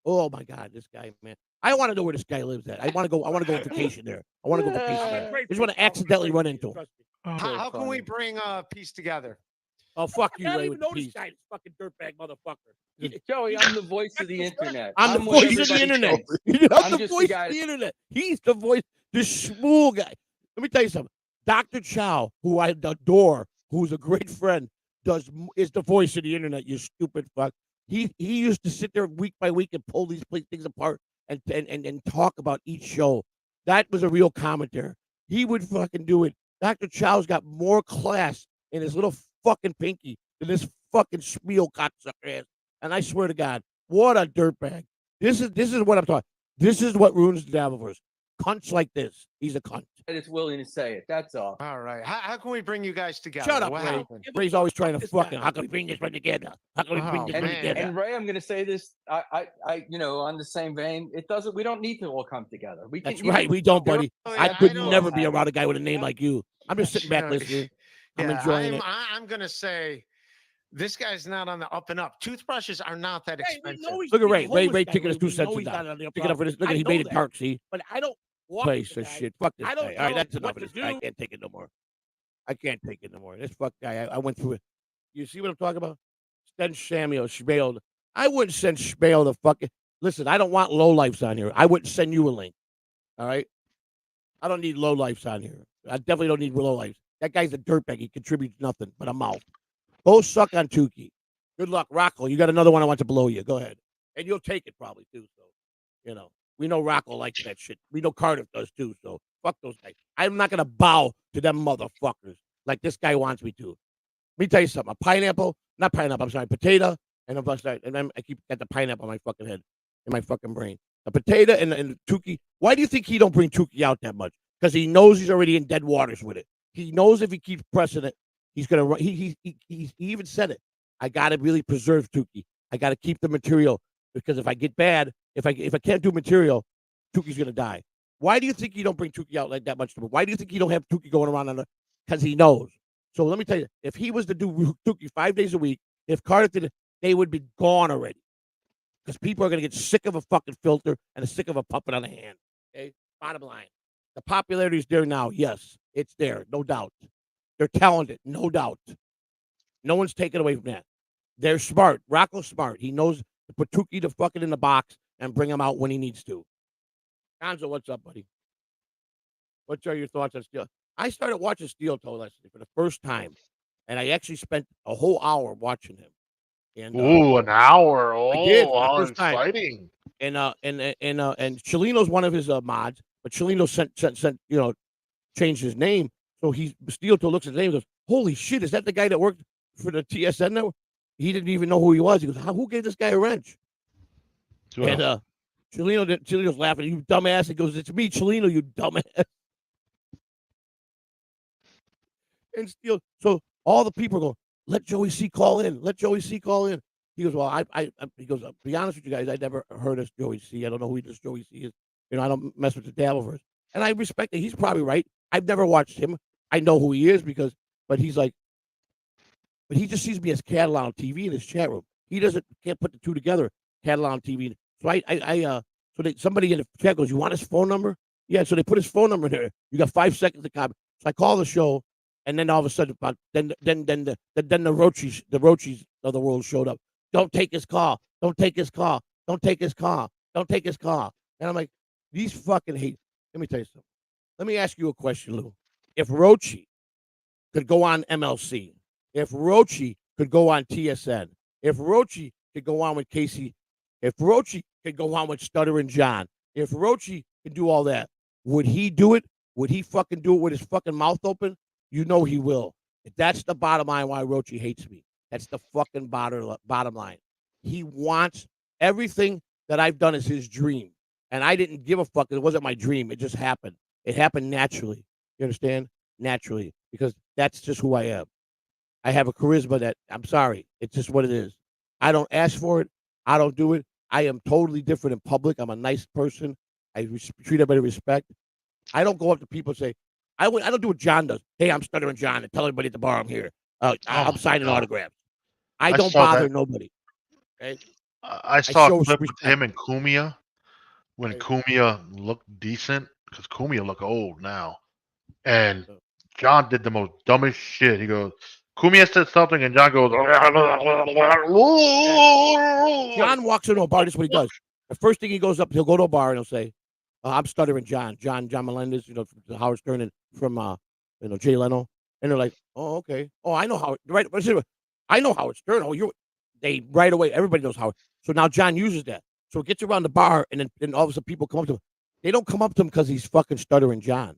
Oh my God, this guy, man. I want to know where this guy lives at. I want to go on vacation there. I want to go vacation there. I just want to accidentally run into him. How can we bring peace together? Oh, fuck you, I don't Ray, even with the know this piece. guy, this fucking dirtbag motherfucker. Joey, I'm the voice of the internet. I'm the what voice of the everybody internet. thinks. I'm I'm the just the voice guy- of the internet. He's the voice, the schmool guy. Let me tell you something. Dr. Chow, who I adore, who's a great friend, is the voice of the internet, you stupid fuck. He used to sit there week by week and pull these things apart and talk about each show. That was a real commentator. He would fucking do it. Dr. Chow's got more class in his little fucking pinky than this fucking spiel cocksucker has. And I swear to God, what a dirtbag. This is what I'm talking. This is what ruins the Davenports. Cunts like this. He's a cunt. And it's willing to say it. That's all. All right. How can we bring you guys together? Shut up, What Ray. happened? Ray's always trying to This fucking. guy. How can we bring this one together? How can we bring Oh, this And, one man. together? and Ray, I'm going to say this. On the same vein, we don't need to all come together. We can, That's right. We don't, buddy. Really, I could don't- never be around a guy with a name like you. I'm just sitting back Yeah, listening. I'm Yeah, enjoying it. I'm gonna say this guy's not on the up and up. Toothbrushes are not that Hey, we expensive. know he's Look at being Ray. a Ray homeless guy. taking his 2 We know cents he's down. not on the Pick it up for this. Look I at he know made it that, dark. See, But I don't walk place with of the guy. shit. Fuck this I don't guy. All right, know that's enough what of this to guy. I do. can't take it no more. I can't take it no more. This fuck guy. I went through it. You see what I'm talking about? Send Samuel Schmale. I wouldn't send Schmale the fucking. Listen, I don't want lowlifes on here. I wouldn't send you a link. All right. I don't need lowlifes on here. I definitely don't need lowlifes. That guy's a dirtbag. He contributes nothing but a mouth. Go suck on Tukey. Good luck, Rocco. You got another one I want to blow you. Go ahead. And you'll take it probably too. So, we know Rocco likes that shit. We know Cardiff does too. So fuck those guys. I'm not going to bow to them motherfuckers like this guy wants me to. Let me tell you something. Potato, and then I keep got the pineapple on my fucking head, in my fucking brain. A potato and Tukey. Why do you think he don't bring Tukey out that much? Because he knows he's already in dead waters with it. He knows if he keeps pressing it, he's gonna run. He even said it. I gotta really preserve Tukey. I gotta keep the material because if I get bad, if I can't do material, Tukey's gonna die. Why do you think you don't bring Tukey out like that much? Why do you think you don't have Tukey going around on it? Because he knows. So let me tell you, if he was to do Tukey 5 days a week, if Cardiff did it, they would be gone already. Because people are gonna get sick of a fucking filter and sick of a puppet on a hand. Okay, bottom line. The popularity is there now. Yes, it's there, no doubt. They're talented, no doubt. No one's taken away from that. They're smart. Rocco's smart. He knows to put Tukey to fucking in the box and bring him out when he needs to. Gonzo, what's up, buddy? What are your thoughts on Steel? I started watching Steel Toe last night for the first time, and I actually spent a whole hour watching him. And Ooh, an hour. Oh, did, for the how first time. exciting. and Chelino's one of his mods, but Chelino sent changed his name. So Steel Toe looks at his name and goes, "Holy shit, is that the guy that worked for the TSN network?" He didn't even know who he was. He goes, "Who gave this guy a wrench?" Well, And Chelino's laughing. "You dumbass!" He goes, "It's me, Chelino, you dumbass." And Steel, so all the people go, "Let Joey C call in. Let Joey C call in." He goes, "Well, he goes, I'll be honest with you guys, I never heard of Joey C. I don't know who this Joey C is. I don't mess with the Dabbleverse." And I respect it. He's probably right. I've never watched him. I know who he is but he's like, but he just sees me as Catalan on TV in his chat room. He can't put the two together, Catalan on TV. So somebody in the chat goes, "You want his phone number?" Yeah, so they put his phone number there. You got 5 seconds to comment. So I call the show, and then all of a sudden, then the Roachis of the world showed up. "Don't take his call. Don't take his call. Don't take his call. Don't take his call." And I'm like, these fucking hate. Let me tell you something. Let me ask you a question, Lou. If Rochi could go on MLC, if Rochi could go on TSN, if Rochi could go on with Casey, if Rochi could go on with Stuttering John, if Rochi could do all that, would he do it? Would he fucking do it with his fucking mouth open? You know he will. That's the bottom line why Rochi hates me. That's the fucking bottom line. He wants everything that I've done is his dream. And I didn't give a fuck. It wasn't my dream. It just happened. It happened naturally. You understand? Naturally. Because that's just who I am. I have a charisma that, I'm sorry, it's just what it is. I don't ask for it. I don't do it. I am totally different in public. I'm a nice person. I treat everybody with respect. I don't go up to people and say, I don't do what John does. Hey, I'm Stuttering John and tell everybody at the bar I'm here. I'm signing autographs. I don't bother nobody. Okay? I saw a clip with respect. him and Kumia when Kumia looked decent because Kumia look old now, and John did the most dumbest shit. He goes, Kumia said something, and John goes, John walks into a bar. This is what he does. The first thing he goes up, he'll go to a bar and he'll say, I'm Stuttering John Melendez, from Howard Stern and from Jay Leno. And they're like, oh, okay. Oh, I know Howard. Right. I know Howard Stern. Oh, they right away. Everybody knows Howard. So now John uses that. So it gets around the bar, and then all of a sudden people come up to him. They don't come up to him because he's fucking Stuttering John.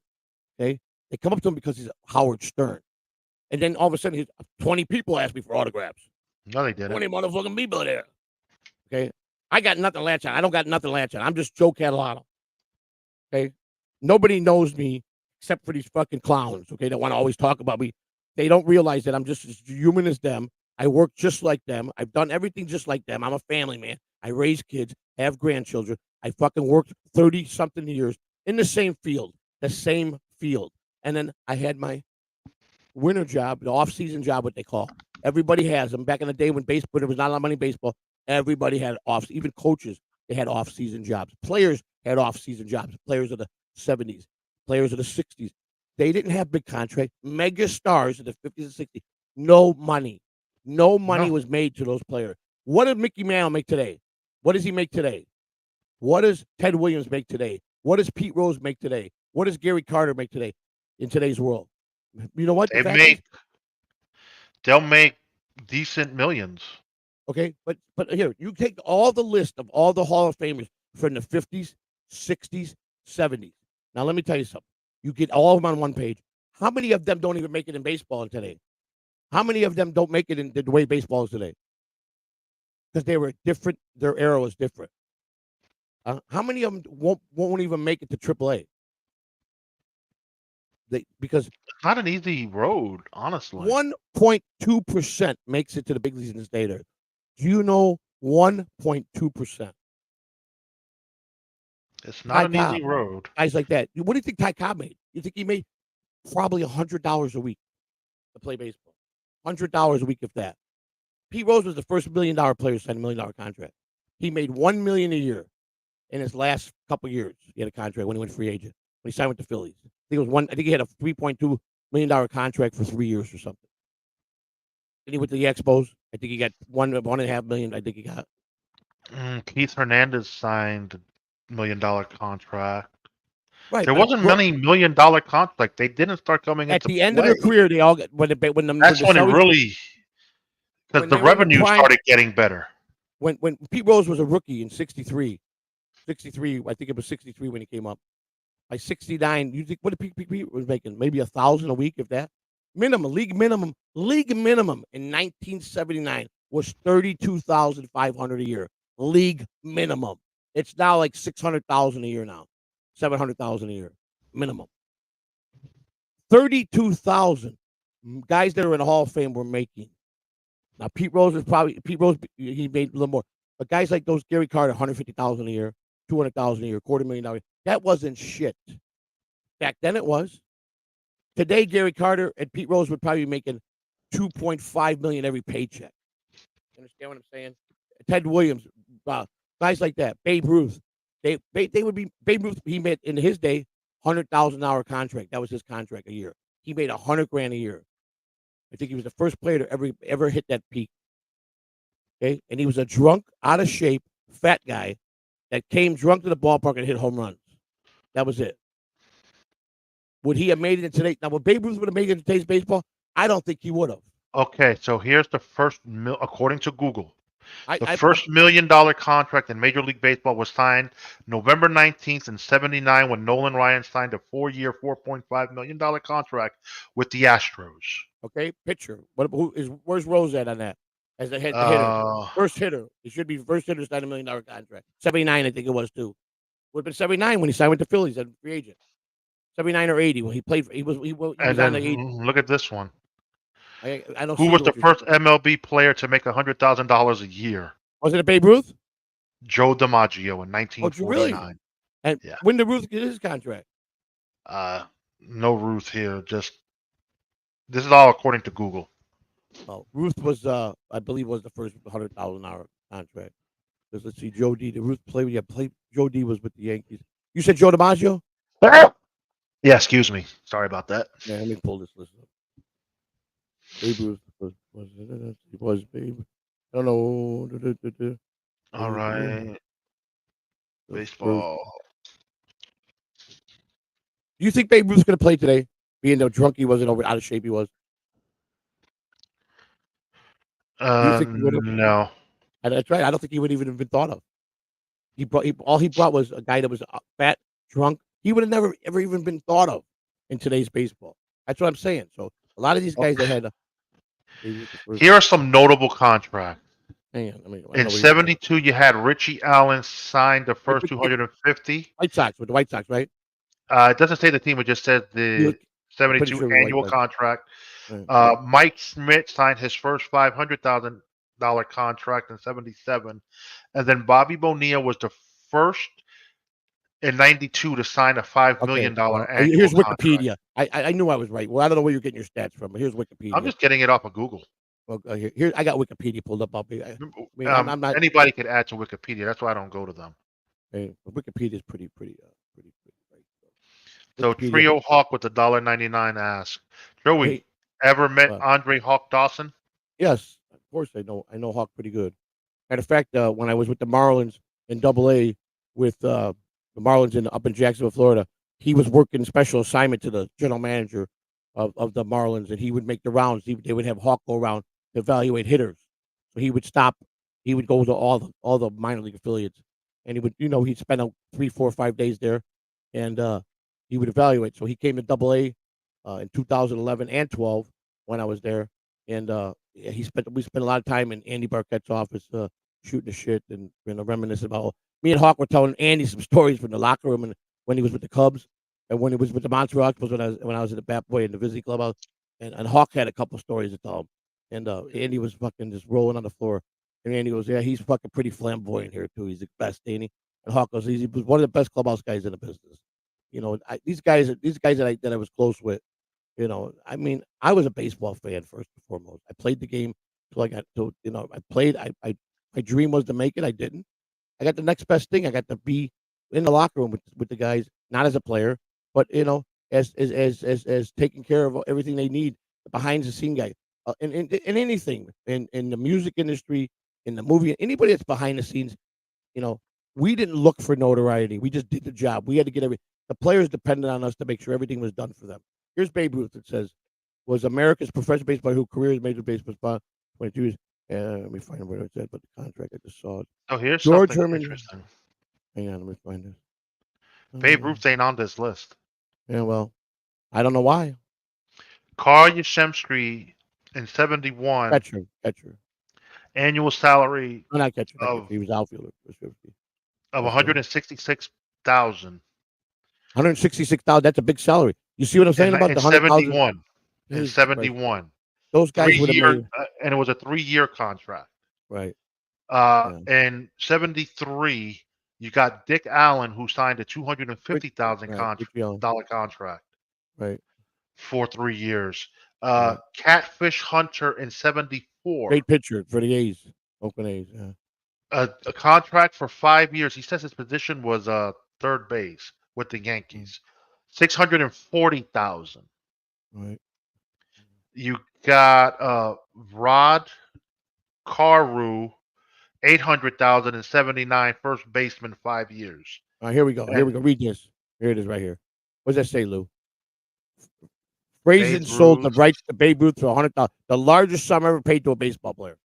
Okay. They come up to him because he's Howard Stern. And then all of a sudden, 20 people ask me for autographs. No, they didn't. 20 motherfucking people there. Okay. I got nothing to latch on. I don't got nothing to latch on. I'm just Joe Catalano. Okay. Nobody knows me except for these fucking clowns. Okay. That want to always talk about me. They don't realize that I'm just as human as them. I work just like them. I've done everything just like them. I'm a family man. I raise kids, have grandchildren. I fucking worked 30-something years in the same field. And then I had my winter job, the off-season job, what they call. Everybody has them. Back in the day when there was not a lot of money in baseball, everybody had off. Even coaches, they had off-season jobs. Players had off-season jobs. Players of the 70s, players of the 60s. They didn't have big contracts. Mega stars in the 50s and 60s. No money. No money was made to those players. What did Mickey Mantle make today? What does he make today? What does Ted Williams make today? What does Pete Rose make today? What does Gary Carter make today in today's world? You know what? They'll make decent millions. Okay, but here, you take all the list of all the Hall of Famers from the 50s, 60s, 70s. Now, let me tell you something. You get all of them on one page. How many of them don't even make it in baseball today? How many of them don't make it in the way baseball is today? Because they were different. Their era was different. How many of them won't even make it to AAA? Because it's not an easy road, honestly. 1.2% makes it to the big leagues in this day. Do you know 1.2%? It's not an easy road. Guys like that. What do you think Ty Cobb made? You think he made probably $100 a week to play baseball? $100 a week, if that. Pete Rose was the first $1 million player to sign a $1 million contract. He made $1 million a year in his last couple years. He had a contract when he went free agent. When he signed with the Phillies, I think he had a $3.2 million contract for 3 years or something. Then he went to the Expos. I think he got $1.5 million. I think he got. Keith Hernandez signed $1 million contract. Right. There wasn't many $1 million contracts. They didn't start coming at the end of their career. They all got that's when it really, because the revenue started getting better. When Pete Rose was a rookie in 63, I think it was 63 when he came up. By 69, you think what did Pete was making? Maybe $1,000 a week, if that. League minimum in 1979 was $32,500 a year. League minimum. It's now like $600,000 a year now, $700,000 a year minimum. 32,000 guys that are in the Hall of Fame were making. Now Pete Rose he made a little more, but guys like those Gary Carter, $150,000 a year, $200,000 a year, $250,000. That wasn't shit. Back then it was. Today, Gary Carter and Pete Rose would probably be making $2.5 million every paycheck. You understand what I'm saying? Ted Williams, guys like that, Babe Ruth. They would be Babe Ruth. He made in his day $100,000 contract. That was his contract a year. He made $100,000 a year. I think he was the first player to ever hit that peak. Okay, and he was a drunk, out of shape, fat guy that came drunk to the ballpark and hit home runs. That was it. Would he have made it in today? Now, would Babe Ruth would have made it in today's baseball? I don't think he would have. Okay, so here's the first according to Google, The first $1 million contract in Major League Baseball was signed November 19th in '79 when Nolan Ryan signed a 4-year, $4.5 million contract with the Astros. Okay, pitcher. Where's Rose at on that? As the hitter, first hitter. It should be first hitter signed $1 million contract. 79, I think it was too. Would have been 79 when he signed with the Phillies as a free agent. 79 or 80 when he played. He was and on then the 80. look at this one. I don't. Who was the first MLB player to make $100,000 a year? Was it a Babe Ruth? Joe DiMaggio in 1949. Really? And yeah. when did Ruth get his contract? No Ruth here. Just this is all according to Google. Oh, Ruth was, I believe, was the first $100,000 contract. Because let's see, Joe D. The Ruth played. Yeah, Joe D. was with the Yankees. You said Joe DiMaggio? Yeah, excuse me. Sorry about that. Yeah, let me pull this list up. Babe Ruth was Babe. I don't know. All right. Baseball. Do you think Babe Ruth's going to play today, being though drunk he wasn't out of shape he was? No. That's right. I don't think he would even have been thought of. All he brought was a guy that was fat, drunk. He would have never ever even been thought of in today's baseball. That's what I'm saying. So a lot of these guys that had. Here are some notable contracts. Hang on, in '72, you had Richie Allen signed the first 250. White Sox with the White Sox, right? It doesn't say the team; it just says the 72 sure annual contract. Right. Mike Schmidt signed his first $500,000 contract in '77, and then Bobby Bonilla was the first in '92 to sign a $5 million annual Here's contract. Wikipedia. I knew I was right. Well, I don't know where you're getting your stats from, but here's Wikipedia. I'm just getting it off of Google. Well, here I got Wikipedia pulled up. I'm not. Anybody could add to Wikipedia. That's why I don't go to them. Wikipedia is pretty. Right? So Trio Hawk with the $1.99 ask. Joey, ever met Andre Hawk Dawson? Yes, of course I know. I know Hawk pretty good. Matter of fact, when I was with the Marlins in AA with the Marlins up in Jacksonville, Florida, he was working special assignment to the general manager of the Marlins, and he would make the rounds. They would have Hawk go around to evaluate hitters. So he would stop. He would go to all the minor league affiliates, and he would, he'd spend 3, 4, 5 days there, and he would evaluate. So he came to AA in 2011 and 12 when I was there, and we spent a lot of time in Andy Barkett's office shooting the shit and reminiscing about. Me and Hawk were telling Andy some stories from the locker room and when he was with the Cubs and when he was with the Montreal was when I was at the Bat Boy in the Vizzy Clubhouse, and Hawk had a couple stories to tell him, and Andy was fucking just rolling on the floor, and Andy goes, yeah, he's fucking pretty flamboyant here too. He's the best, Andy. And Hawk goes, he was one of the best clubhouse guys in the business. These guys that I was close with, I mean, I was a baseball fan first and foremost. I played the game till I got to, I played. My dream was to make it. I didn't. I got the next best thing. I got to be in the locker room with the guys, not as a player, but as taking care of everything they need, the behind the scene guy, in anything, in the music industry, in the movie, anybody that's behind the scenes, we didn't look for notoriety. We just did the job. We had to get the players depended on us to make sure everything was done for them. Here's Babe Ruth. It says, was America's professional baseball who career as major baseball 22 years. Let me find where it said, but the contract I just saw it. Oh, here's George something Herman. interesting. Hang on, let me find this. Babe Ruth ain't on this list. Yeah, well, I don't know why. Carl Yashemsky in '71. Catcher. Annual salary. No, not catcher. He was outfielder. Of $166,000. $166,000. That's a big salary. You see what I'm saying about the 171? In '71. Those guys would have made. And it was a 3-year contract. Right. In '73, you got Dick Allen, who signed a $250,000 contract. Right. For 3 years. Catfish Hunter in '74. Great pitcher for the A's. Oakland A's. Yeah. A contract for 5 years. He says his position was third base with the Yankees. $640,000. Right. You got Rod Carew, $800,000 in '79, first baseman, 5 years. All right, here we go. Read this. Here it is right here. What does that say, Lou? Frazier sold the rights to Babe Ruth for $100,000, the largest sum ever paid to a baseball player.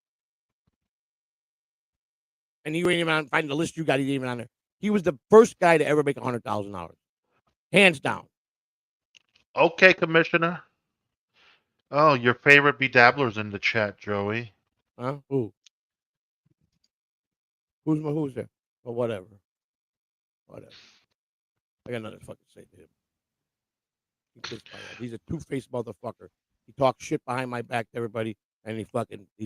And you ain't even on finding the list you got. He's even on there. He was the first guy to ever make $100,000, hands down. Okay, Commissioner. Oh, your favorite bedabbler's in the chat, Joey. Huh? Who? Who's there? Well, whatever. I got nothing to fucking say to him. He's a two-faced motherfucker. He talks shit behind my back to everybody, and he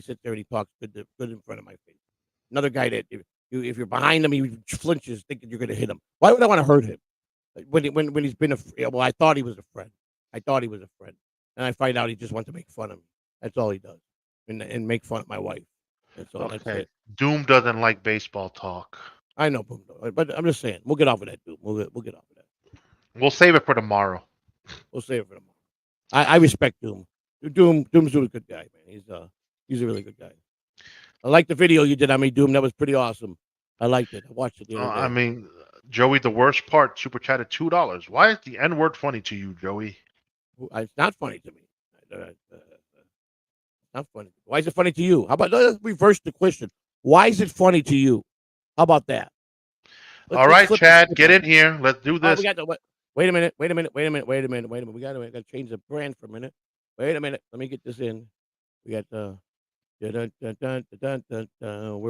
sits there and he talks good in front of my face. Another guy that if you're behind him, he flinches, thinking you're gonna hit him. Why would I want to hurt him? When he's been well, I thought he was a friend. And I find out he just wants to make fun of me. That's all he does, and make fun of my wife. That's all. Okay. That's it. Doom doesn't like baseball talk. I know, but I'm just saying, we'll get off of that, Doom. We'll get off of that. We'll save it for tomorrow. We'll save it for tomorrow. I respect Doom. Doom's a good guy, man. He's a really good guy. I like the video you did on me, Doom. That was pretty awesome. I liked it. I watched it the other day. I mean, Joey, the worst part, super chatted $2. Why is the N-word funny to you, Joey? It's not funny to me. Not funny. Why is it funny to you? How about let's reverse the question? Why is it funny to you? How about that? All right, Chad, get in here. Let's do this. Wait a minute. We got to change the brand for a minute. Wait a minute. Let me get this in. We got where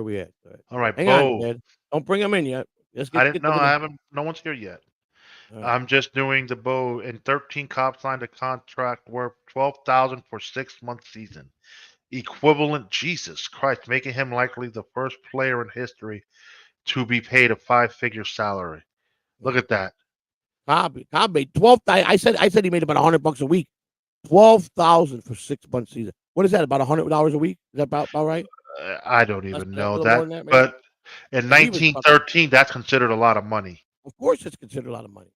we at? All right, hang Bo. on, Dad. Don't bring them in yet. I didn't know. I haven't. No one's here yet. Right. I'm just doing the Bo. And 13 cops signed a contract worth $12,000 for 6-month season, equivalent. Jesus Christ, making him likely the first player in history to be paid a 5-figure salary. Look at that. Cobb made 12. I said he made about $100 a week. 12,000 for 6-month season. What is that? About $100 a week? Is that about right? I don't even know that. But in 1913, that's considered a lot of money. Of course, it's considered a lot of money.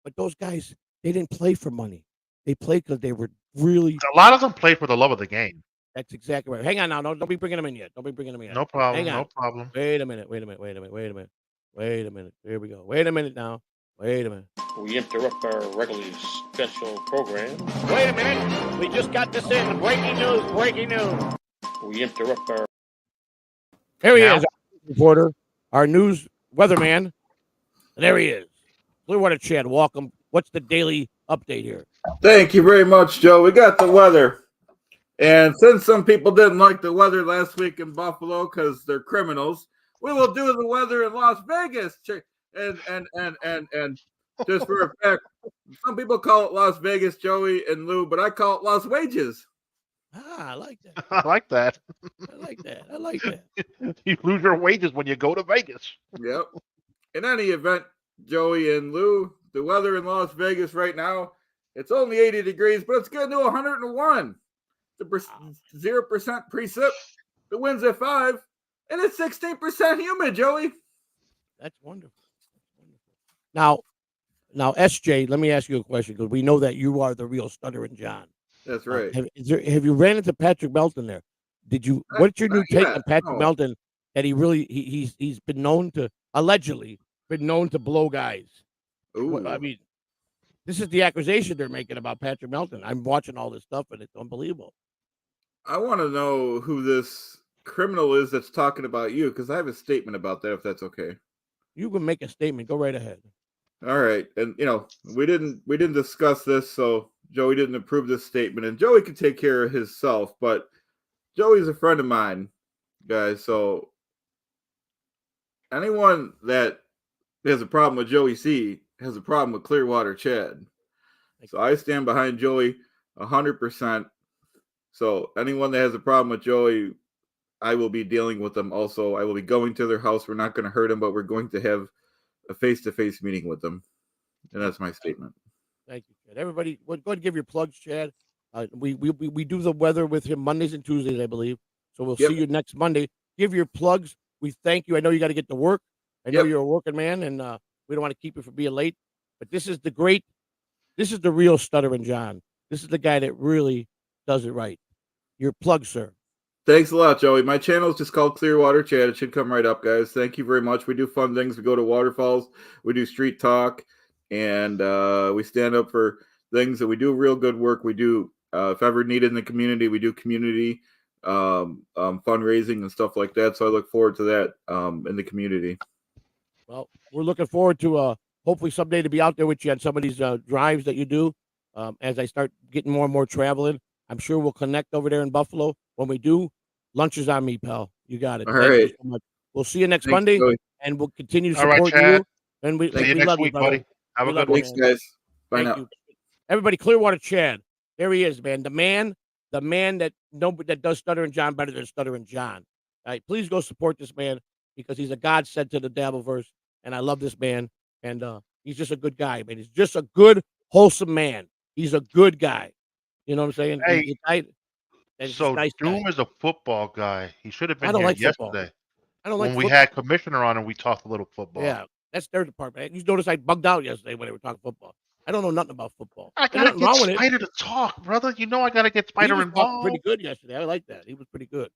But those guys, they didn't play for money. They played because they were really. A lot of them played for the love of the game. That's exactly right. Hang on now. Don't be bringing them in yet. Don't be bringing them in yet. No problem. No problem. Wait a minute. Here we go. Wait a minute now. Wait a minute. We interrupt our regularly scheduled program. Wait a minute. We just got this in. Breaking news. We interrupt our. Here he is, our reporter, our news weatherman. And there he is. Clearwater Chad, welcome. What's the daily update here? Thank you very much, Joe. We got the weather. And since some people didn't like the weather last week in Buffalo because they're criminals, we will do the weather in Las Vegas. And just for a fact, some people call it Las Vegas, Joey and Lou, but I call it Las Wages. I like that. I like that. I like that. You lose your wages when you go to Vegas. Yep. In any event, Joey and Lou, the weather in Las Vegas right now, it's only 80 degrees, but it's getting to 101. The 0% precip. The wind's at 5, and it's 16% humid, Joey. That's wonderful. Now, SJ, let me ask you a question because we know that you are the real Stuttering John. That's right. Have you ran into Patrick Melton there? What's your new take on Patrick Melton? That he's been known to allegedly blow guys. Ooh. I mean, this is the accusation they're making about Patrick Melton. I'm watching all this stuff and it's unbelievable. I want to know who this criminal is that's talking about you because I have a statement about that. If that's okay, you can make a statement. Go right ahead. All right, and we didn't discuss this, so Joey didn't approve this statement, and Joey can take care of himself. But Joey's a friend of mine, guys. So anyone that has a problem with Joey C has a problem with Clearwater Chad. So I stand behind Joey 100%. So anyone that has a problem with Joey, I will be dealing with them also. I will be going to their house. We're not going to hurt them, but we're going to have a face-to-face meeting with them. And that's my statement. Thank you, Chad. Everybody, go ahead and give your plugs, Chad. We do the weather with him Mondays and Tuesdays, I believe. So we'll see you next Monday. Give your plugs. We thank you. I know you got to get to work. I know you're a working man, and we don't want to keep you from being late. But this is the real Stuttering John. This is the guy that really does it right. Your plug, sir. Thanks a lot, Joey. My channel is just called Clearwater Chat. It should come right up, guys. Thank you very much. We do fun things. We go to waterfalls. We do street talk. And we stand up for things that we do real good work. We do, if ever needed in the community, we do community fundraising and stuff like that. So I look forward to that in the community. Well, we're looking forward to hopefully someday to be out there with you on some of these drives that you do. As I start getting more and more traveling, I'm sure we'll connect over there in Buffalo. When we do, lunch is on me, pal. You got it. All Thank you right. so much. We'll see you next Thanks, Monday, Joey. and we'll continue to All right, support Chad. you. And we See you we next love you, week, brother. buddy. Have a We love good you, one. Thanks, man. guys. Bye Thank now. you. Everybody, Clearwater Chad. There he is, man. The man that does Stuttering John better than Stuttering John. All right, please go support this man because he's a godsend to the Dabbleverse, and I love this man. And he's just a good guy, man. He's just a good, wholesome man. He's a good guy. You know what I'm saying? Hey, He's nice, and he's So a nice guy. Doom is a football guy. He should have I been don't here like football. yesterday I don't when like we football. had Commissioner on and we talked a little football. Yeah, that's their department. You notice I bugged out yesterday when they were talking football. I don't know nothing about football. I There's gotta nothing get wrong with it. Spider to talk, brother. You know I gotta get He Spider was talking pretty involved. good yesterday. I like that. He was pretty good.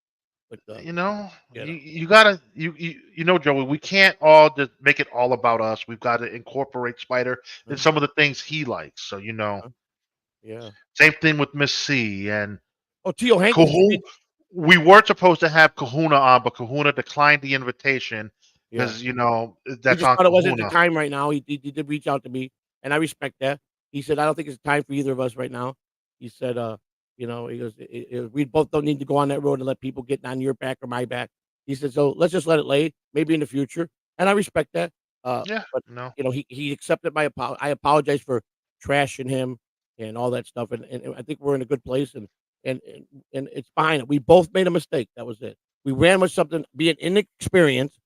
But You know, you know. you gotta you know, Joey. We can't all just make it all about us. We've got to incorporate Spider in Mhm. some of the things he likes. So you know, Yeah. same thing with Miss C and Oh, Tio Hank. Kahuna. We were supposed to have Kahuna on, but Kahuna declined the invitation Yeah. because you know He that's just on thought it wasn't the Kahuna. time right now. He did reach out to me, and I respect that. He said, "I don't think it's time for either of us right now." He said, he goes, we both don't need to go on that road and let people get on your back or my back." He said, "So let's just let it lay, maybe in the future." And I respect that. Yeah, But no. he accepted my apology. I apologize for trashing him and all that stuff, and I think we're in a good place, and and, and it's fine. We both made a mistake. That was it. We ran with something, being inexperienced,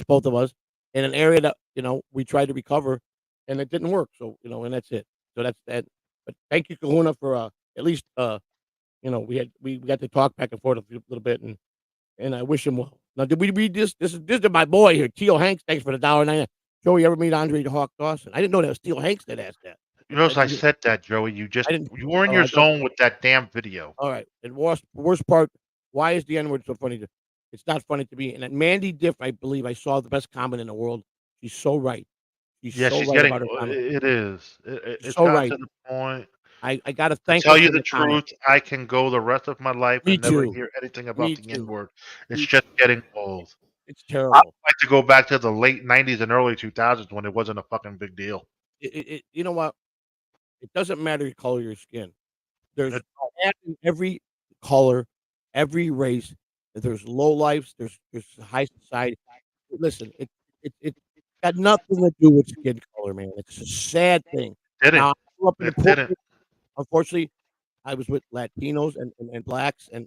both of us, in an area that we tried to recover, and it didn't work. So and that's it. So that's that. But thank you, Kahuna, for at least we got to talk back and forth a little bit, and I wish him well. Now, did we read this? This is my boy here, Tio Hanks. Thanks for the $1.99. Joey, ever meet Andre the Hawk Dawson? I didn't know that was Tio Hanks that asked that. You notice I said that, Joey. You were in your I don't. zone with that damn video. All right. And worst part, why is the N word so funny? It's not funny to me. And that Mandy Diff, I believe I saw the best comment in the world. She's so right. She's Yeah, so she's right getting. about her comment. It is. She's It's so gotten right. to the point. I got to To thank tell her you for the the comment. truth, I can go the rest of my life Me and never too. hear anything Me about the N too. word. It's Me just too. getting old. It's I'd terrible. like to go back to the late '90s and early 2000s when it wasn't a fucking big deal. You know what? It doesn't matter your color of your skin. There's It- in every color, every race. There's low lives. There's high society. Listen, it got nothing to do with skin color, man. It's a sad thing. Didn't. Now, I grew up in the It poor. didn't. Unfortunately, I was with Latinos and blacks and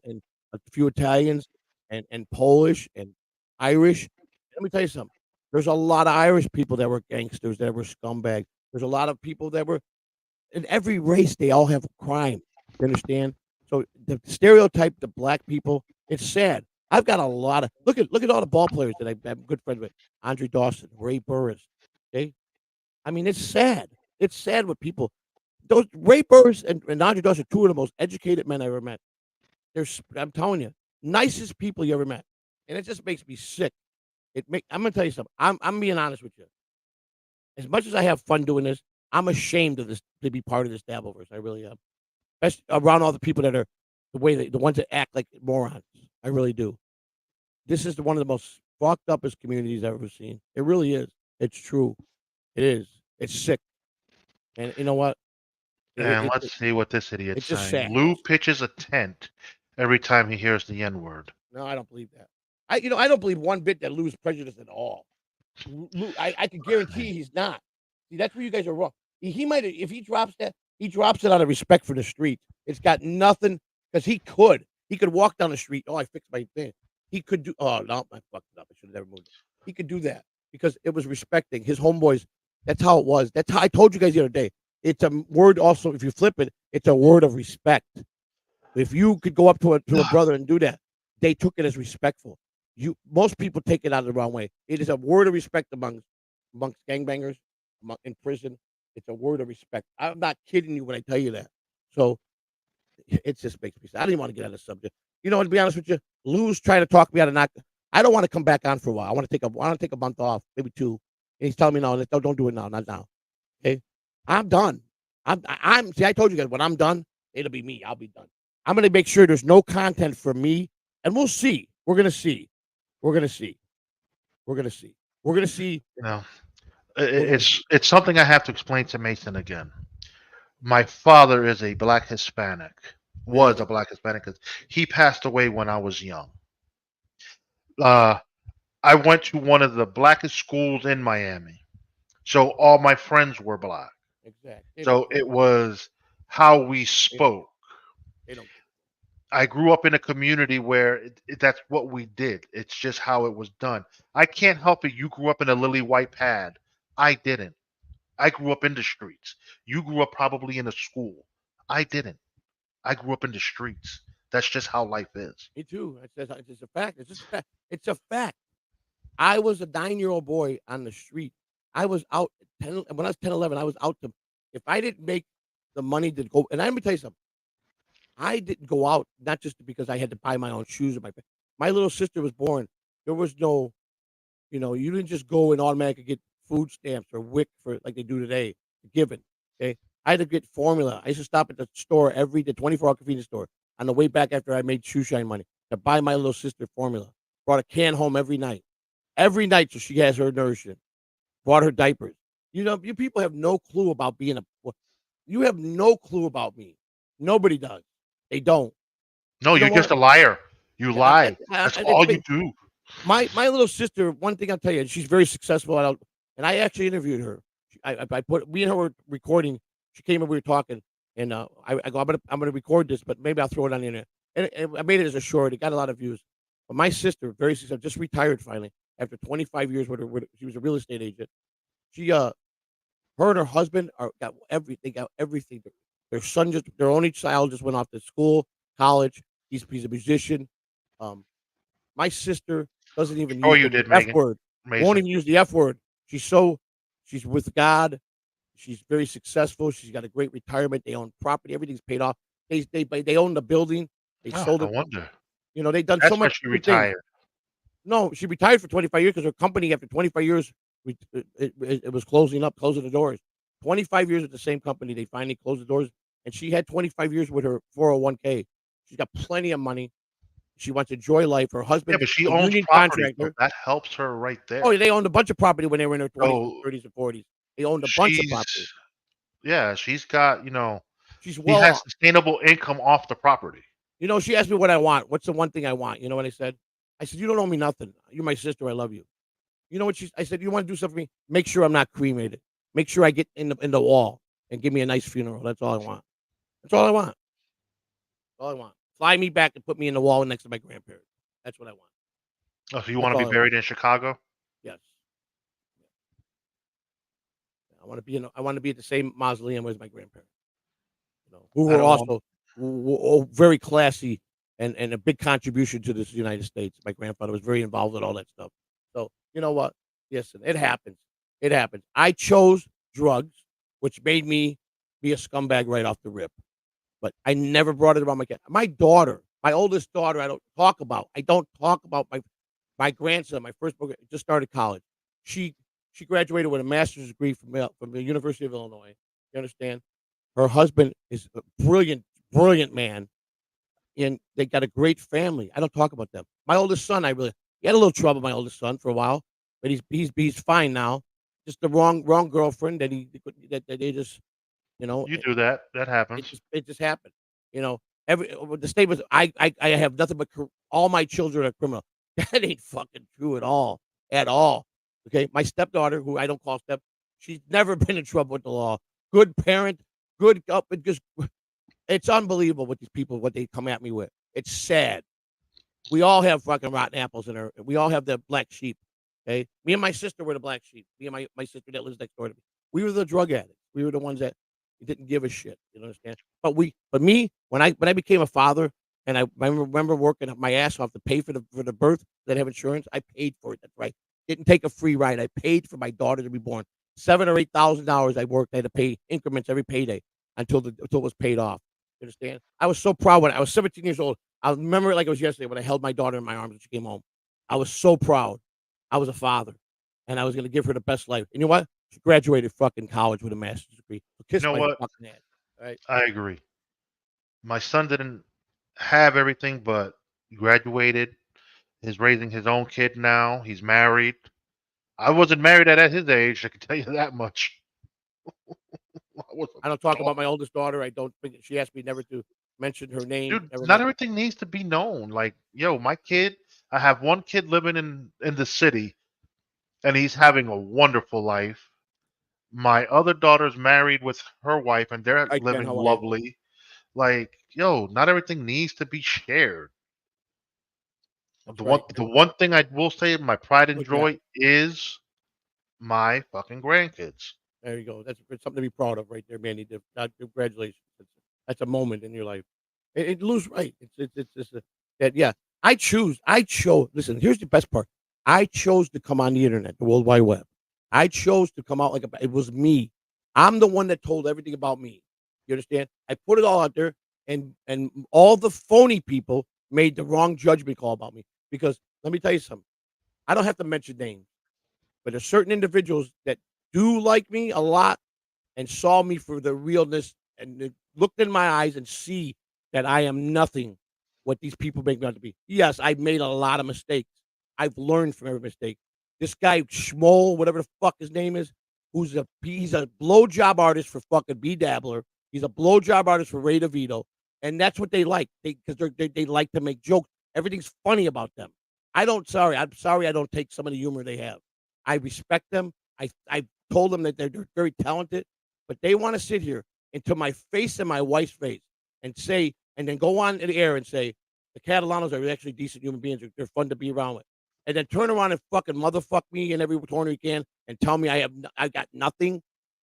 a few Italians and Polish and Irish. Let me tell you something. There's a lot of Irish people that were gangsters, that were scumbags. There's a lot of people that were in every race. They all have crime. You understand? So the stereotype, the black people, it's sad. I've got a lot of look at all the ball players that I'm good friends with. Andre Dawson, Ray Burris. Okay, I mean it's sad. It's sad what people. Those Ray Burris and Andre Dawson are two of the most educated men I ever met. I'm telling you, nicest people you ever met, and it just makes me sick. I'm gonna tell you something. I'm being honest with you. As much as I have fun doing this, I'm ashamed of this to be part of this Dabbleverse. I really am. Especially around all the people that are the ones that act like morons. I really do. This is one of the most fucked upest communities I've ever seen. It really is. It's true. It is. It's sick. And you know what? And let's see what this idiot's it's just saying. sad. Lou pitches a tent every time he hears the N word. No, I don't believe that. I don't believe one bit that Lou's prejudiced at all. Lou, I can guarantee he's not. See, that's where you guys are wrong. He might, if he drops that, he drops it out of respect for the street. It's got nothing because he could walk down the street. Oh, I fixed my thing. He could do. Oh no, I fucked it up. I should have never moved it. He could do that because it was respecting his homeboys. That's how it was. That's how I told you guys the other day. It's a word also. If you flip it, it's a word of respect. If you could go up to a brother and do that, they took it as respectful. Most people take it out of the wrong way. It is a word of respect amongst gangbangers, in prison. It's a word of respect. I'm not kidding you when I tell you that. So it just makes me sad. I didn't want to get on the subject. To be honest with you, Lou's trying to talk me out of not. I don't want to come back on for a while. I want to take a month off, maybe 2. And he's telling me no, don't do it now, not now. Okay, I'm done. I'm. See, I told you guys when I'm done, it'll be me. I'll be done. I'm gonna make sure there's no content for me, and we'll see. We're gonna see. We're gonna see. We're gonna see. We're gonna see. No, it's something I have to explain to Mason again. My father is a black Hispanic. Was a black Hispanic because he passed away when I was young. I went to one of the blackest schools in Miami, so all my friends were black. Exactly. So it was how we spoke. They don't. I grew up in a community where that's what we did. It's just how it was done. I can't help it. You grew up in a lily white pad. I didn't. I grew up in the streets. You grew up probably in a school. I didn't. I grew up in the streets. That's just how life is. Me too. It's just a fact. It's just a fact. It's a fact. I was a 9-year-old boy on the street. I was out when I was 10, 11. I was out to. If I didn't make the money to go, and let me tell you something. I didn't go out not just because I had to buy my own shoes. My little sister was born. There was no, you didn't just go and automatically get food stamps or WIC for like they do today, given. Okay, I had to get formula. I used to stop at the store the 24-hour convenience store on the way back after I made shoe shine money to buy my little sister formula. Brought a can home every night, so she has her nourishment. Bought her diapers. You people have no clue about being you have no clue about me. Nobody does. They don't. No, you're just a liar. You lie. That's all you do. My little sister, one thing I'll tell you, she's very successful. And I actually interviewed her. We and her were recording. She came and we were talking. And I go, I'm gonna record this, but maybe I'll throw it on the internet. And I made it as a short. It got a lot of views. But my sister, very successful, just retired finally after 25 years with her. She was a real estate agent. She her and her husband got everything. Their son their only child just went off to school, college. He's a musician. My sister doesn't even use the F word. Won't even use the F word. She's with God. She's very successful. She's got a great retirement. They own property. Everything's paid off. They own the building. They sold it. I wonder. They've done That's so much. She retired. No, she retired for 25 years because her company, after 25 years, it was closing the doors. 25 years with the same company, they finally closed the doors, and she had 25 years with her 401k. She's got plenty of money. She wants to enjoy life. Her husband, but she owns property. That helps her right there. Oh, they owned a bunch of property when they were in their 20s, 30s, and 40s. They owned a bunch of property. Yeah, she's got, she's well. He has sustainable income off the property. She asked me what I want. What's the one thing I want? You know what I said? I said, you don't owe me nothing. You're my sister. I love you. You know what I said, you want to do something for me? Make sure I'm not cremated. Make sure I get in the wall and give me a nice funeral. That's all I want. That's all I want. That's all I want. Fly me back and put me in the wall next to my grandparents. That's what I want. Oh, so you want to be buried in Chicago? Yes. I want to be at the same mausoleum as my grandparents. Who were also very classy and a big contribution to this United States. My grandfather was very involved with all that stuff. So you know what? Listen, it happens. It happens. I chose drugs, which made me be a scumbag right off the rip. But I never brought it around my kid. My daughter, my oldest daughter, I don't talk about. I don't talk about my grandson. My first book just started college. She graduated with a master's degree from the University of Illinois. You understand? Her husband is a brilliant man, and they got a great family. I don't talk about them. My oldest son, he had a little trouble. My oldest son for a while, but he's fine now. Just the wrong girlfriend that they just, You do that. That happens. It just happened. The statement. I have nothing but all my children are criminal. That ain't fucking true at all. At all. Okay, my stepdaughter, who I don't call step, she's never been in trouble with the law. Good parent, good up. It's unbelievable what these people, what they come at me with. It's sad. We all have fucking rotten apples in her. We all have the black sheep. Okay, me and my sister were the black sheep. Me and my sister that lives next door to me. We were the drug addicts. We were the ones that didn't give a shit. You understand? But me, when I became a father, and I remember working my ass off to pay for the birth that have insurance. I paid for it. That's right. Didn't take a free ride. I paid for my daughter to be born. $7,000 or $8,000 I worked. I had to pay increments every payday until it was paid off. You understand? I was so proud when I was 17 years old. I remember it like it was yesterday when I held my daughter in my arms when she came home. I was so proud. I was a father, and I was going to give her the best life. And you know what? She graduated fucking college with a master's degree. So kiss my fucking ass. Right? I agree. My son didn't have everything, but graduated. He's raising his own kid now. He's married. I wasn't married at his age. I can tell you that much. I don't talk about my oldest daughter. I don't think she asked me never to mention her name. Dude, Never not mention- everything needs to be known. Like, yo, my kid, I have one kid living in the city, and he's having a wonderful life. My other daughter's married with her wife, and they're Hi, Ken, living how are you? lovely. Like, yo, not everything needs to be shared. That's The right. one thing I will say, my pride and What's that? joy is my fucking grandkids. There you go. That's something to be proud of, right there, Manny. Congratulations. That's a moment in your life. Lou's right. It's just that. Yeah, I chose. Listen, here's the best part. I chose to come on the internet, the World Wide Web. I chose to come out it was me. I'm the one that told everything about me. You understand? I put it all out there, and all the phony people made the wrong judgment call about me. Because let me tell you something. I don't have to mention names, but there's certain individuals that do like me a lot and saw me for the realness and looked in my eyes and see that I am nothing what these people make me out to be. Yes, I've made a lot of mistakes. I've learned from every mistake. This guy Schmoll, whatever the fuck his name is, he's a blowjob artist for fucking B Dabbler. He's a blowjob artist for Ray DeVito, and that's what they like. Because they like to make jokes. Everything's funny about them. I'm sorry I don't take some of the humor they have. I respect them. I told them that they're very talented, but they want to sit here into my face and my wife's face and say, and then go on in the air and say, the Catalanos are actually decent human beings. They're fun to be around with. And then turn around and fucking motherfuck me in every corner you can and tell me I got nothing,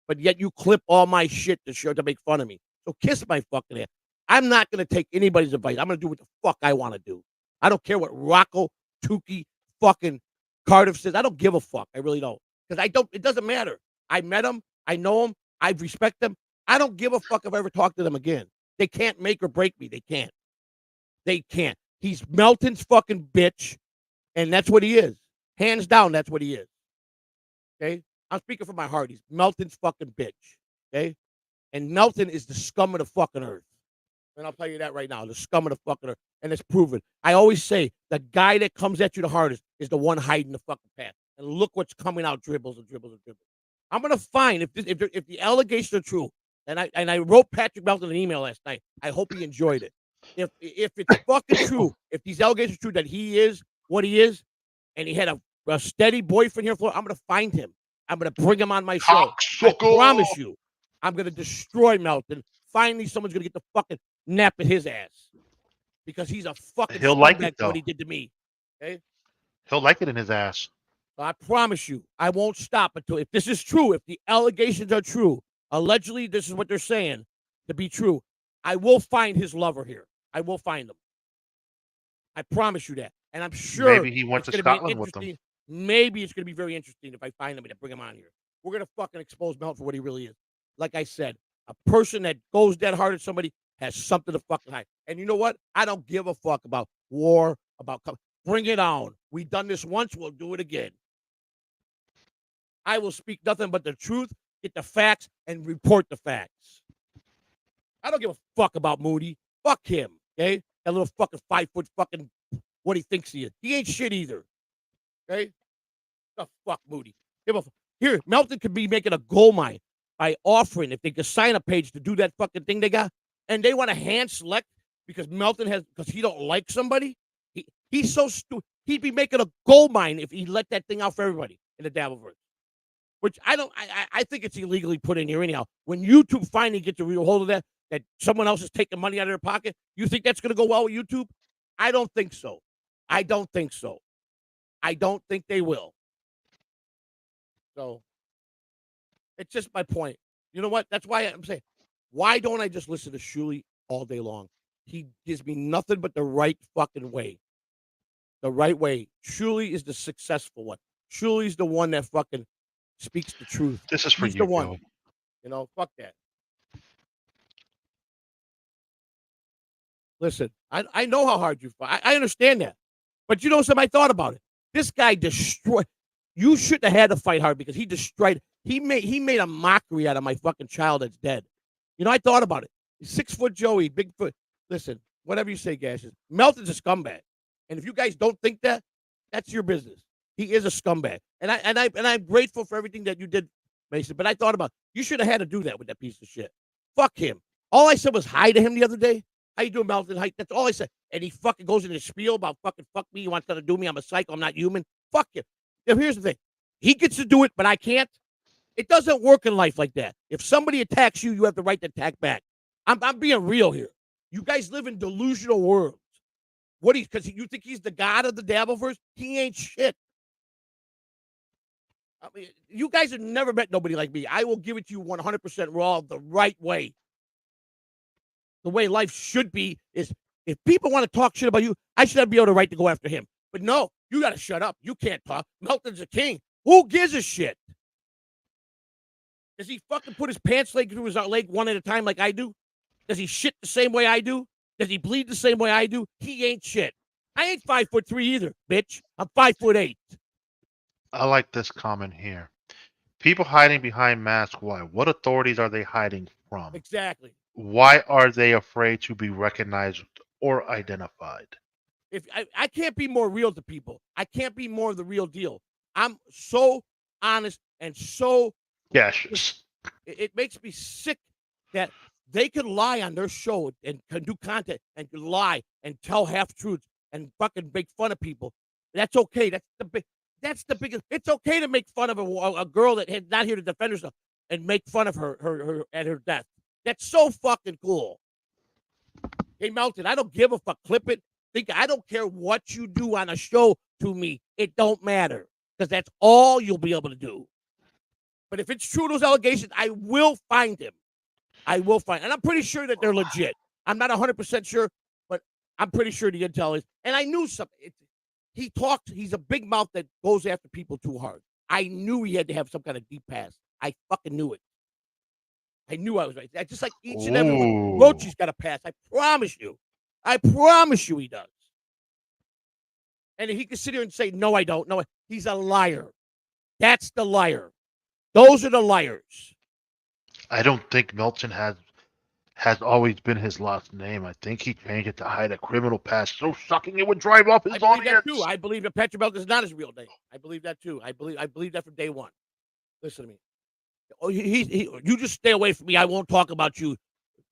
but yet you clip all my shit to make fun of me. So kiss my fucking ass. I'm not going to take anybody's advice. I'm going to do what the fuck I want to do. I don't care what Rocco, Tukey, fucking Cardiff says. I don't give a fuck. I really don't. Because it doesn't matter. I met him. I know him. I respect them. I don't give a fuck if I ever talk to them again. They can't make or break me. They can't. They can't. He's Melton's fucking bitch, and that's what he is. Hands down, that's what he is. Okay? I'm speaking from my heart. He's Melton's fucking bitch. Okay? And Melton is the scum of the fucking earth. And I'll tell you that right now. The scum of the fucking earth. And it's proven. I always say the guy that comes at you the hardest is the one hiding the fucking path. And look what's coming out, dribbles and dribbles and dribbles. I'm gonna find if the allegations are true, and I wrote Patrick Melton an email last night. I hope he enjoyed it. If it's fucking true, if these allegations are true that he is what he is, and he had a steady boyfriend here, I'm gonna find him. I'm gonna bring him on my show. I promise you, I'm gonna destroy Melton. Finally, someone's gonna get the fucking nap at his ass because he's a fucking. He'll like it though. What he did to me. Okay. He'll like it in his ass. I promise you, I won't stop until if this is true, if the allegations are true, allegedly this is what they're saying to be true, I will find his lover here. I will find him. I promise you that. And I'm sure maybe he went to Scotland with them. Maybe it's going to be very interesting if I find him and bring him on here. We're going to fucking expose Melt for what he really is. Like I said, a person that goes that hard at somebody has something to fucking hide. And you know what? I don't give a fuck about war, about bring it on. We've done this once, we'll do it again. I will speak nothing but the truth, get the facts, and report the facts. I don't give a fuck about Moody. Fuck him, okay? That little fucking 5 foot fucking what he thinks he is. He ain't shit either, okay? The fuck, Moody. Here, Melton could be making a gold mine by offering, if they could sign a page to do that fucking thing they got, and they want to hand select because because he don't like somebody. He's so stupid. He'd be making a gold mine if he let that thing out for everybody in the Dabbleverse. Which I think it's illegally put in here anyhow. When YouTube finally gets a real hold of that someone else is taking money out of their pocket, you think that's going to go well with YouTube? I don't think so. I don't think they will. So, it's just my point. You know what? That's why I'm saying, why don't I just listen to Shuli all day long? He gives me nothing but the right fucking way. The right way. Shuli is the successful one. Shuli's the one that fucking speaks the truth. This is for He's you, the one. Joey. You know, fuck that. Listen, I know how hard you fight. I understand that. But you know something? I thought about it. This guy destroyed. You shouldn't have had to fight hard because he destroyed. He made a mockery out of my fucking child that's dead. You know, I thought about it. 6 foot Joey, Bigfoot. Listen, whatever you say, Gashes. Melton's a scumbag, and if you guys don't think that, that's your business. He is a scumbag, and I'm grateful for everything that you did, Mason. But I thought about you should have had to do that with that piece of shit. Fuck him. All I said was hi to him the other day. How you doing, Melton? Hi. That's all I said. And he fucking goes into a spiel about fucking fuck me. He wants to do me. I'm a psycho. I'm not human. Fuck him. Now, here's the thing. He gets to do it, but I can't. It doesn't work in life like that. If somebody attacks you, you have the right to attack back. I'm being real here. You guys live in delusional worlds. Because you think he's the god of the Dabbleverse? He ain't shit. I mean, you guys have never met nobody like me. I will give it to you 100% raw the right way. The way life should be is if people want to talk shit about you, I should be able to right to go after him. But no, you got to shut up. You can't talk. Melton's a king. Who gives a shit? Does he fucking put his pants leg through his leg one at a time like I do? Does he shit the same way I do? Does he bleed the same way I do? He ain't shit. I ain't 5'3" either, bitch. I'm 5'8". I like this comment here. People hiding behind masks. Why? What authorities are they hiding from? Exactly. Why are they afraid to be recognized or identified? If I can't be more real to people. I can't be more of the real deal. I'm so honest and so. Yes. It makes me sick that they can lie on their show and can do content and can lie and tell half truths and fucking make fun of people. That's okay. That's the biggest. It's okay to make fun of a girl that is not here to defend herself and make fun of her at her death. That's so fucking cool. Hey, Melton, I don't give a fuck. Clip it. I don't care what you do on a show to me. It don't matter because that's all you'll be able to do. But if it's true, those allegations, I will find him. I will find, and I'm pretty sure that they're legit. I'm not 100% sure, but I'm pretty sure the intel is. And I knew something. He talks. He's a big mouth that goes after people too hard. I knew he had to have some kind of deep past. I fucking knew it. I knew I was right. Just like each and every one. Rochi's got a pass. I promise you. I promise you he does. And he can sit here and say, no, I don't. No, he's a liar. That's the liar. Those are the liars. I don't think Melton has always been his last name. I think he changed it to hide a criminal past so sucking it would drive up his I believe audience. that too. I believe that Petra Melton is not his real name. I believe that too. I believe that from day one. Listen to me. Oh, you just stay away from me. I won't talk about you.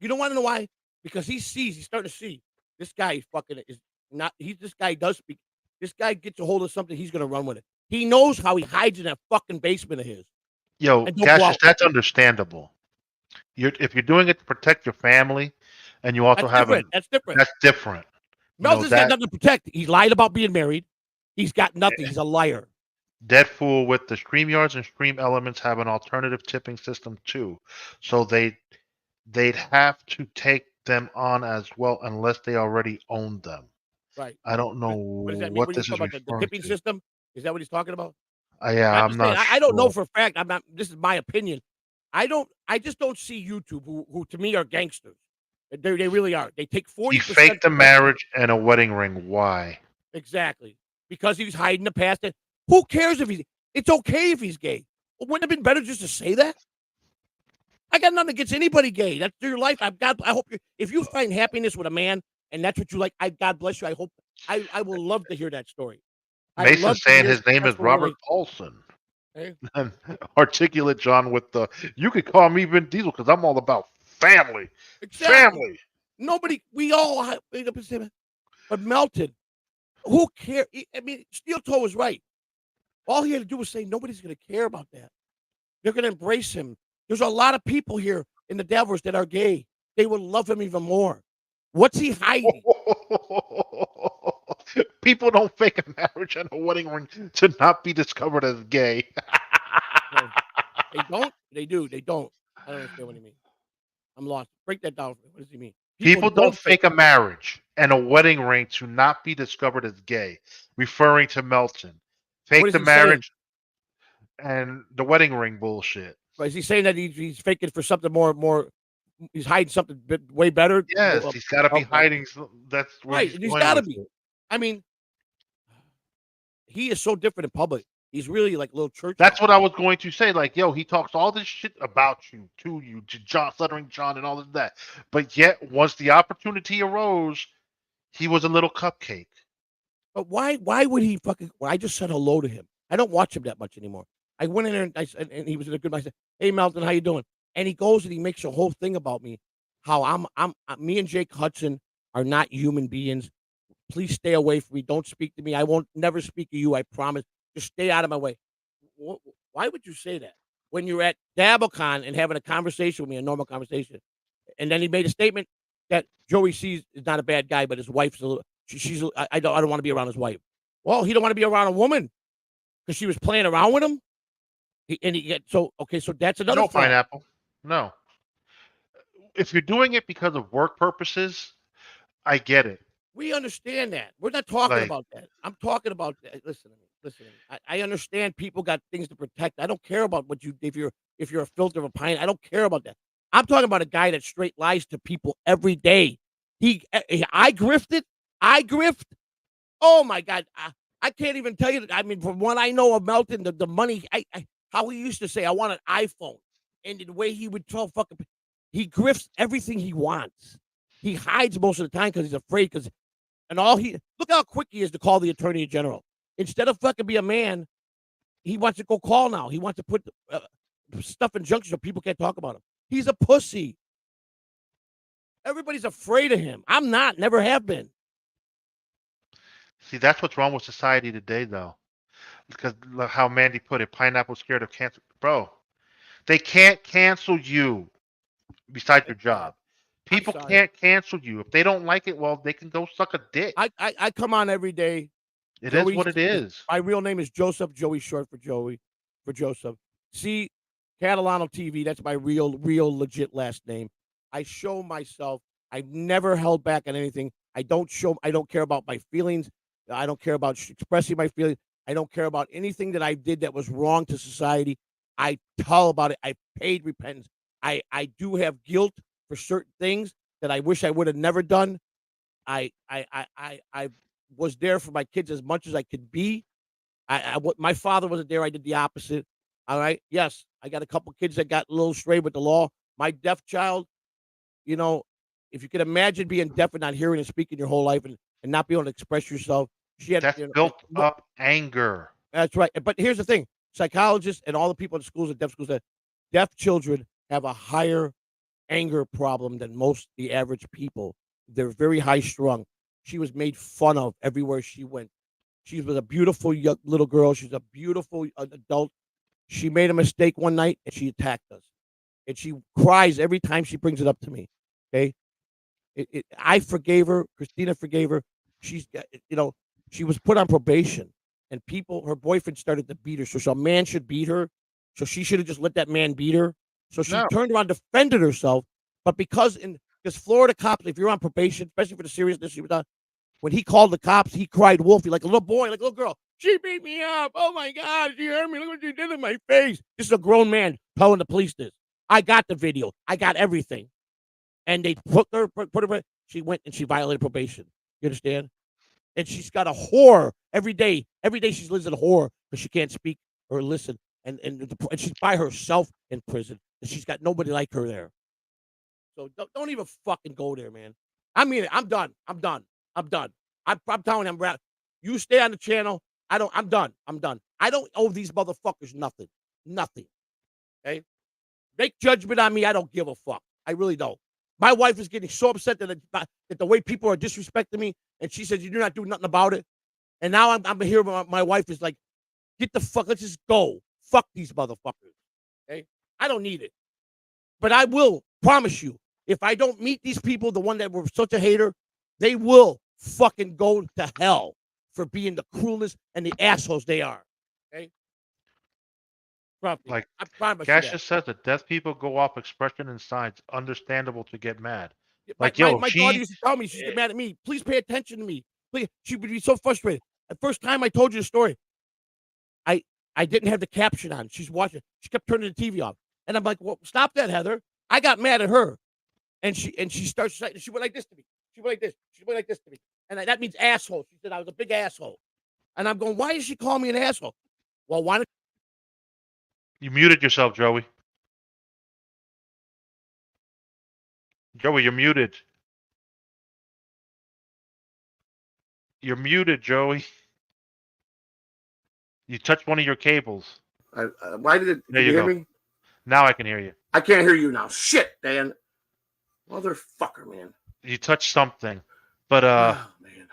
You don't want to know why? Because he's starting to see this guy fucking is not. This guy does speak. This guy gets a hold of something. He's gonna run with it. He knows how he hides in that fucking basement of his. Yo, Cassius, that's understandable. If you're doing it to protect your family, and you also that's different. That's different. Melton's got nothing to protect. He lied about being married. He's got nothing. He's a liar. Deadpool with the Streamyards and Stream Elements have an alternative tipping system too, so they'd have to take them on as well unless they already own them. Right. I don't know what does that mean? what What this is about referring the tipping to. system? Is that what he's talking about? Yeah, I'm not. I don't know for a fact. I'm not. This is my opinion. I just don't see YouTube who to me are gangsters. They really are. They take 40%. He faked the marriage and a wedding ring. Why? Exactly. Because he was hiding the past. Who cares if it's okay if he's gay. Wouldn't it have been better just to say that? I got nothing against anybody gay. That's your life. I hope if you find happiness with a man and that's what you like, God bless you. I hope I will love to hear that story. Mason's saying his name is Robert Paulson. Hey. And Articulate John with the, you could call me Vin Diesel because I'm all about family. Exactly. Family. Nobody, we all, but Melton, who cares? I mean, Steel Toe was right. All he had to do was say, nobody's going to care about that. They're going to embrace him. There's a lot of people here in the Devils that are gay. They will love him even more. What's he hiding? People don't fake a marriage and a wedding ring to not be discovered as gay. No, they don't? They do. They don't. I don't understand what you mean. I'm lost. Break that down. What does he mean? People don't fake a marriage and a wedding ring to not be discovered as gay, referring to Melton. Fake the marriage and the wedding ring bullshit. Is he saying that he's faking for something more? He's hiding something way better. Yes, he's got to be hiding. That's right. He's got to be. I mean, he is so different in public. He's really like a little church. That's what I was going to say. Like, yo, he talks all this shit about you, to John, Stuttering John, and all of that. But yet, once the opportunity arose, He was a little cupcake. But why would he fucking? Well, I just said hello to him. I don't watch him that much anymore. I went in there and I said, and he was in a good. I said, "Hey, Melton, how you doing?" And he goes and he makes a whole thing about me, how me and Jake Hudson are not human beings. Please stay away from me. Don't speak to me. I won't never speak to you. I promise. Just stay out of my way. Why would you say that when you're at DabbleCon and having a conversation with me, a normal conversation? And then he made a statement that Joey sees is not a bad guy, but his wife's a little. She's. I don't want to be around his wife. Well, he don't want to be around a woman because she was playing around with him. So that's another. No, flaw. Pineapple. No. If you're doing it because of work purposes, I get it. We understand that. We're not talking Like- about that. I'm talking about that. Listen to me. Listen to me. I understand people got things to protect. I don't care about what you if you're a filter of a pint. I don't care about that. I'm talking about a guy that straight lies to people every day. I grifted. I grift. Oh my God. I can't even tell you. I mean, from what I know of Melton, the money. How he used to say, "I want an iPhone," and the way he would tell fucking, he grifts everything he wants. He hides most of the time because he's afraid. Look how quick he is to call the attorney general. Instead of fucking be a man, he wants to go call now. He wants to put stuff in junction so people can't talk about him. He's a pussy. Everybody's afraid of him. I'm not. Never have been. See, that's what's wrong with society today, though. Because look how Mandy put it, Pineapple's scared of cancer. Bro, they can't cancel you besides your job. People sorry. can't cancel you. If they don't like it, well, they can go suck a dick. I come on every day. It is what it is. My real name is Joseph. Joey short for Joseph. See, Catalano TV. That's my real legit last name. I show myself. I've never held back on anything. I don't care about my feelings. I don't care about expressing my feelings. I don't care about anything that I did that was wrong to society. I tell about it. I paid repentance. I do have guilt for certain things that I wish I would have never done. I was there for my kids as much as I could be. My father wasn't there. I did the opposite. All right. Yes, I got a couple kids that got a little straight with the law. My deaf child, if you could imagine being deaf and not hearing and speaking your whole life and not being able to express yourself, she had That's built up anger. That's right. But here's the thing: psychologists and all the people in schools and deaf schools that deaf children have a higher anger problem than the average people. They're very high strung. She was made fun of everywhere she went. She was a beautiful young little girl. She's a beautiful adult. She made a mistake one night and she attacked us. And she cries every time she brings it up to me. Okay. I forgave her. Christina forgave her. She's, she was put on probation and her boyfriend started to beat her. So a man should beat her. So she should have just let that man beat her. So she turned around, defended herself. But because Florida cops, if you're on probation, especially for the seriousness she was on, when he called the cops, he cried wolfy like a little boy, like a little girl. She beat me up. Oh my God, she hurt me. Look what she did in my face. This is a grown man telling the police this. I got the video. I got everything. And they put her. She went and she violated probation. You understand? And she's got a whore every day. Every day she lives in a whore because she can't speak or listen. And she's by herself in prison. And she's got nobody like her there. So don't even fucking go there, man. I mean it. I'm done. I'm done. I'm telling you, you stay on the channel. I'm done. I don't owe these motherfuckers nothing. Nothing. Okay? Make judgment on me. I don't give a fuck. I really don't. My wife is getting so upset that the way people are disrespecting me, and she says, "You're not doing nothing about it." And now I'm here. My wife is like, "Get the fuck. Let's just go. Fuck these motherfuckers." Okay? I don't need it. But I will promise you, if I don't meet these people, the one that were such a hater, they will fucking go to hell for being the cruelest and the assholes they are. Okay? Like, I promise Cash you just says that deaf people go off expression and signs. Understandable to get mad. My Like, yo, daughter used to tell me, she'd get mad at me. Please pay attention to me. Please. She would be so frustrated. The first time I told you the story, I didn't have the caption on. She's watching. She kept turning the TV off. And I'm like, well, stop that, Heather. I got mad at her. And she starts, she went like this to me. She went like this. She went like this to me. And that means asshole. She said I was a big asshole. And I'm going, why is she calling me an asshole? Well, why don't you muted yourself, Joey. Joey, you're muted. You're muted, Joey. You touched one of your cables. Why did it? There Can you you go. hear me? Now I can hear you. I can't hear you now. Shit, Dan. Motherfucker, man. You touched something. But Oh, man.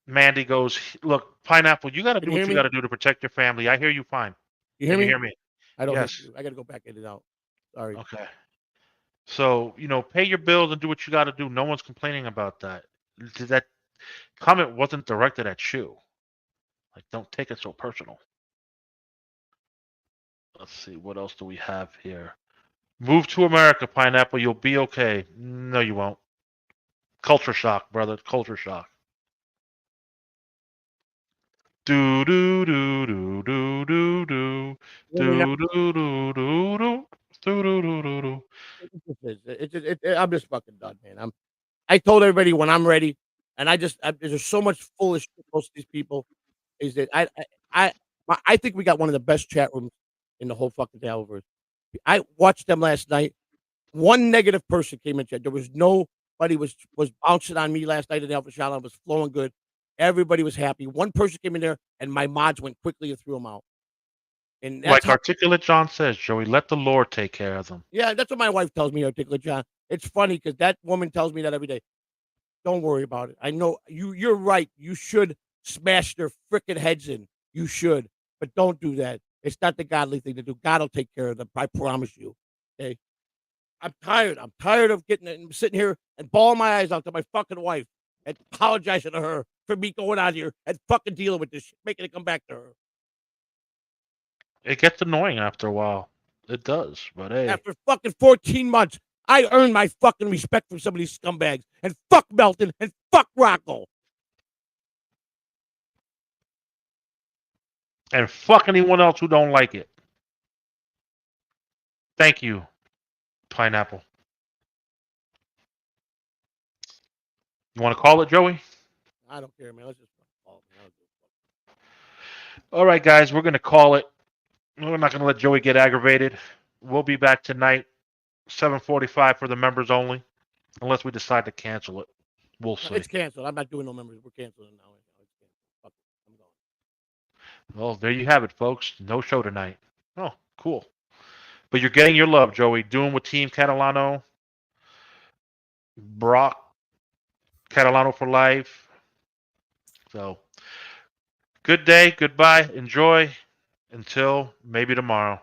Mandy goes, look, Pineapple, you got to do you what hear you me? got to do to protect your family. I hear you fine. You hear Can me? you hear me? I don't. Yes. Hear you. I got to go back in and out. Sorry. Okay. So, pay your bills and do what you got to do. No one's complaining about that. That comment wasn't directed at you. Like, don't take it so personal. Let's see. What else do we have here? Move to America, Pineapple. You'll be okay. No, you won't. Culture shock, brother. Culture shock. Do do do do do do do do do do do do do. I'm just fucking done, man. I told everybody when I'm ready, and there's so much foolish shit most of these people. Is that I think we got one of the best chat rooms in the whole fucking Televerse. I watched them last night. One negative person came in chat. There was nobody was bouncing on me last night in the Alpha Shot. It was flowing good. Everybody was happy. One person came in there, and my mods went quickly and threw them out. And that's Like Articulate John says, Joey, let the Lord take care of them. Yeah, that's what my wife tells me, Articulate John. It's funny because that woman tells me that every day. Don't worry about it. I know you're right. You should smash their freaking heads in. You should. But don't do that. It's not the godly thing to do. God will take care of them. I promise you. Okay. I'm tired. I'm tired of sitting here and bawling my eyes out to my fucking wife and apologizing to her for me going out here and fucking dealing with this shit, making it come back to her. It gets annoying after a while. It does. But hey. After fucking 14 months, I earned my fucking respect from some of these scumbags. And fuck Melton and fuck Rocco. And fuck anyone else who don't like it. Thank you, Pineapple. You want to call it, Joey? I don't care, man. Let's just call it. All right, guys, we're going to call it. We're not going to let Joey get aggravated. We'll be back tonight, 7:45 for the members only, unless we decide to cancel it. We'll see. It's canceled. I'm not doing no members. We're canceling now. Fuck it. I'm going. Well, there you have it, folks. No show tonight. Oh, cool. But you're getting your love, Joey. Doing with Team Catalano. Brock. Catalano for life. So, good day. Goodbye. Enjoy. Until maybe tomorrow.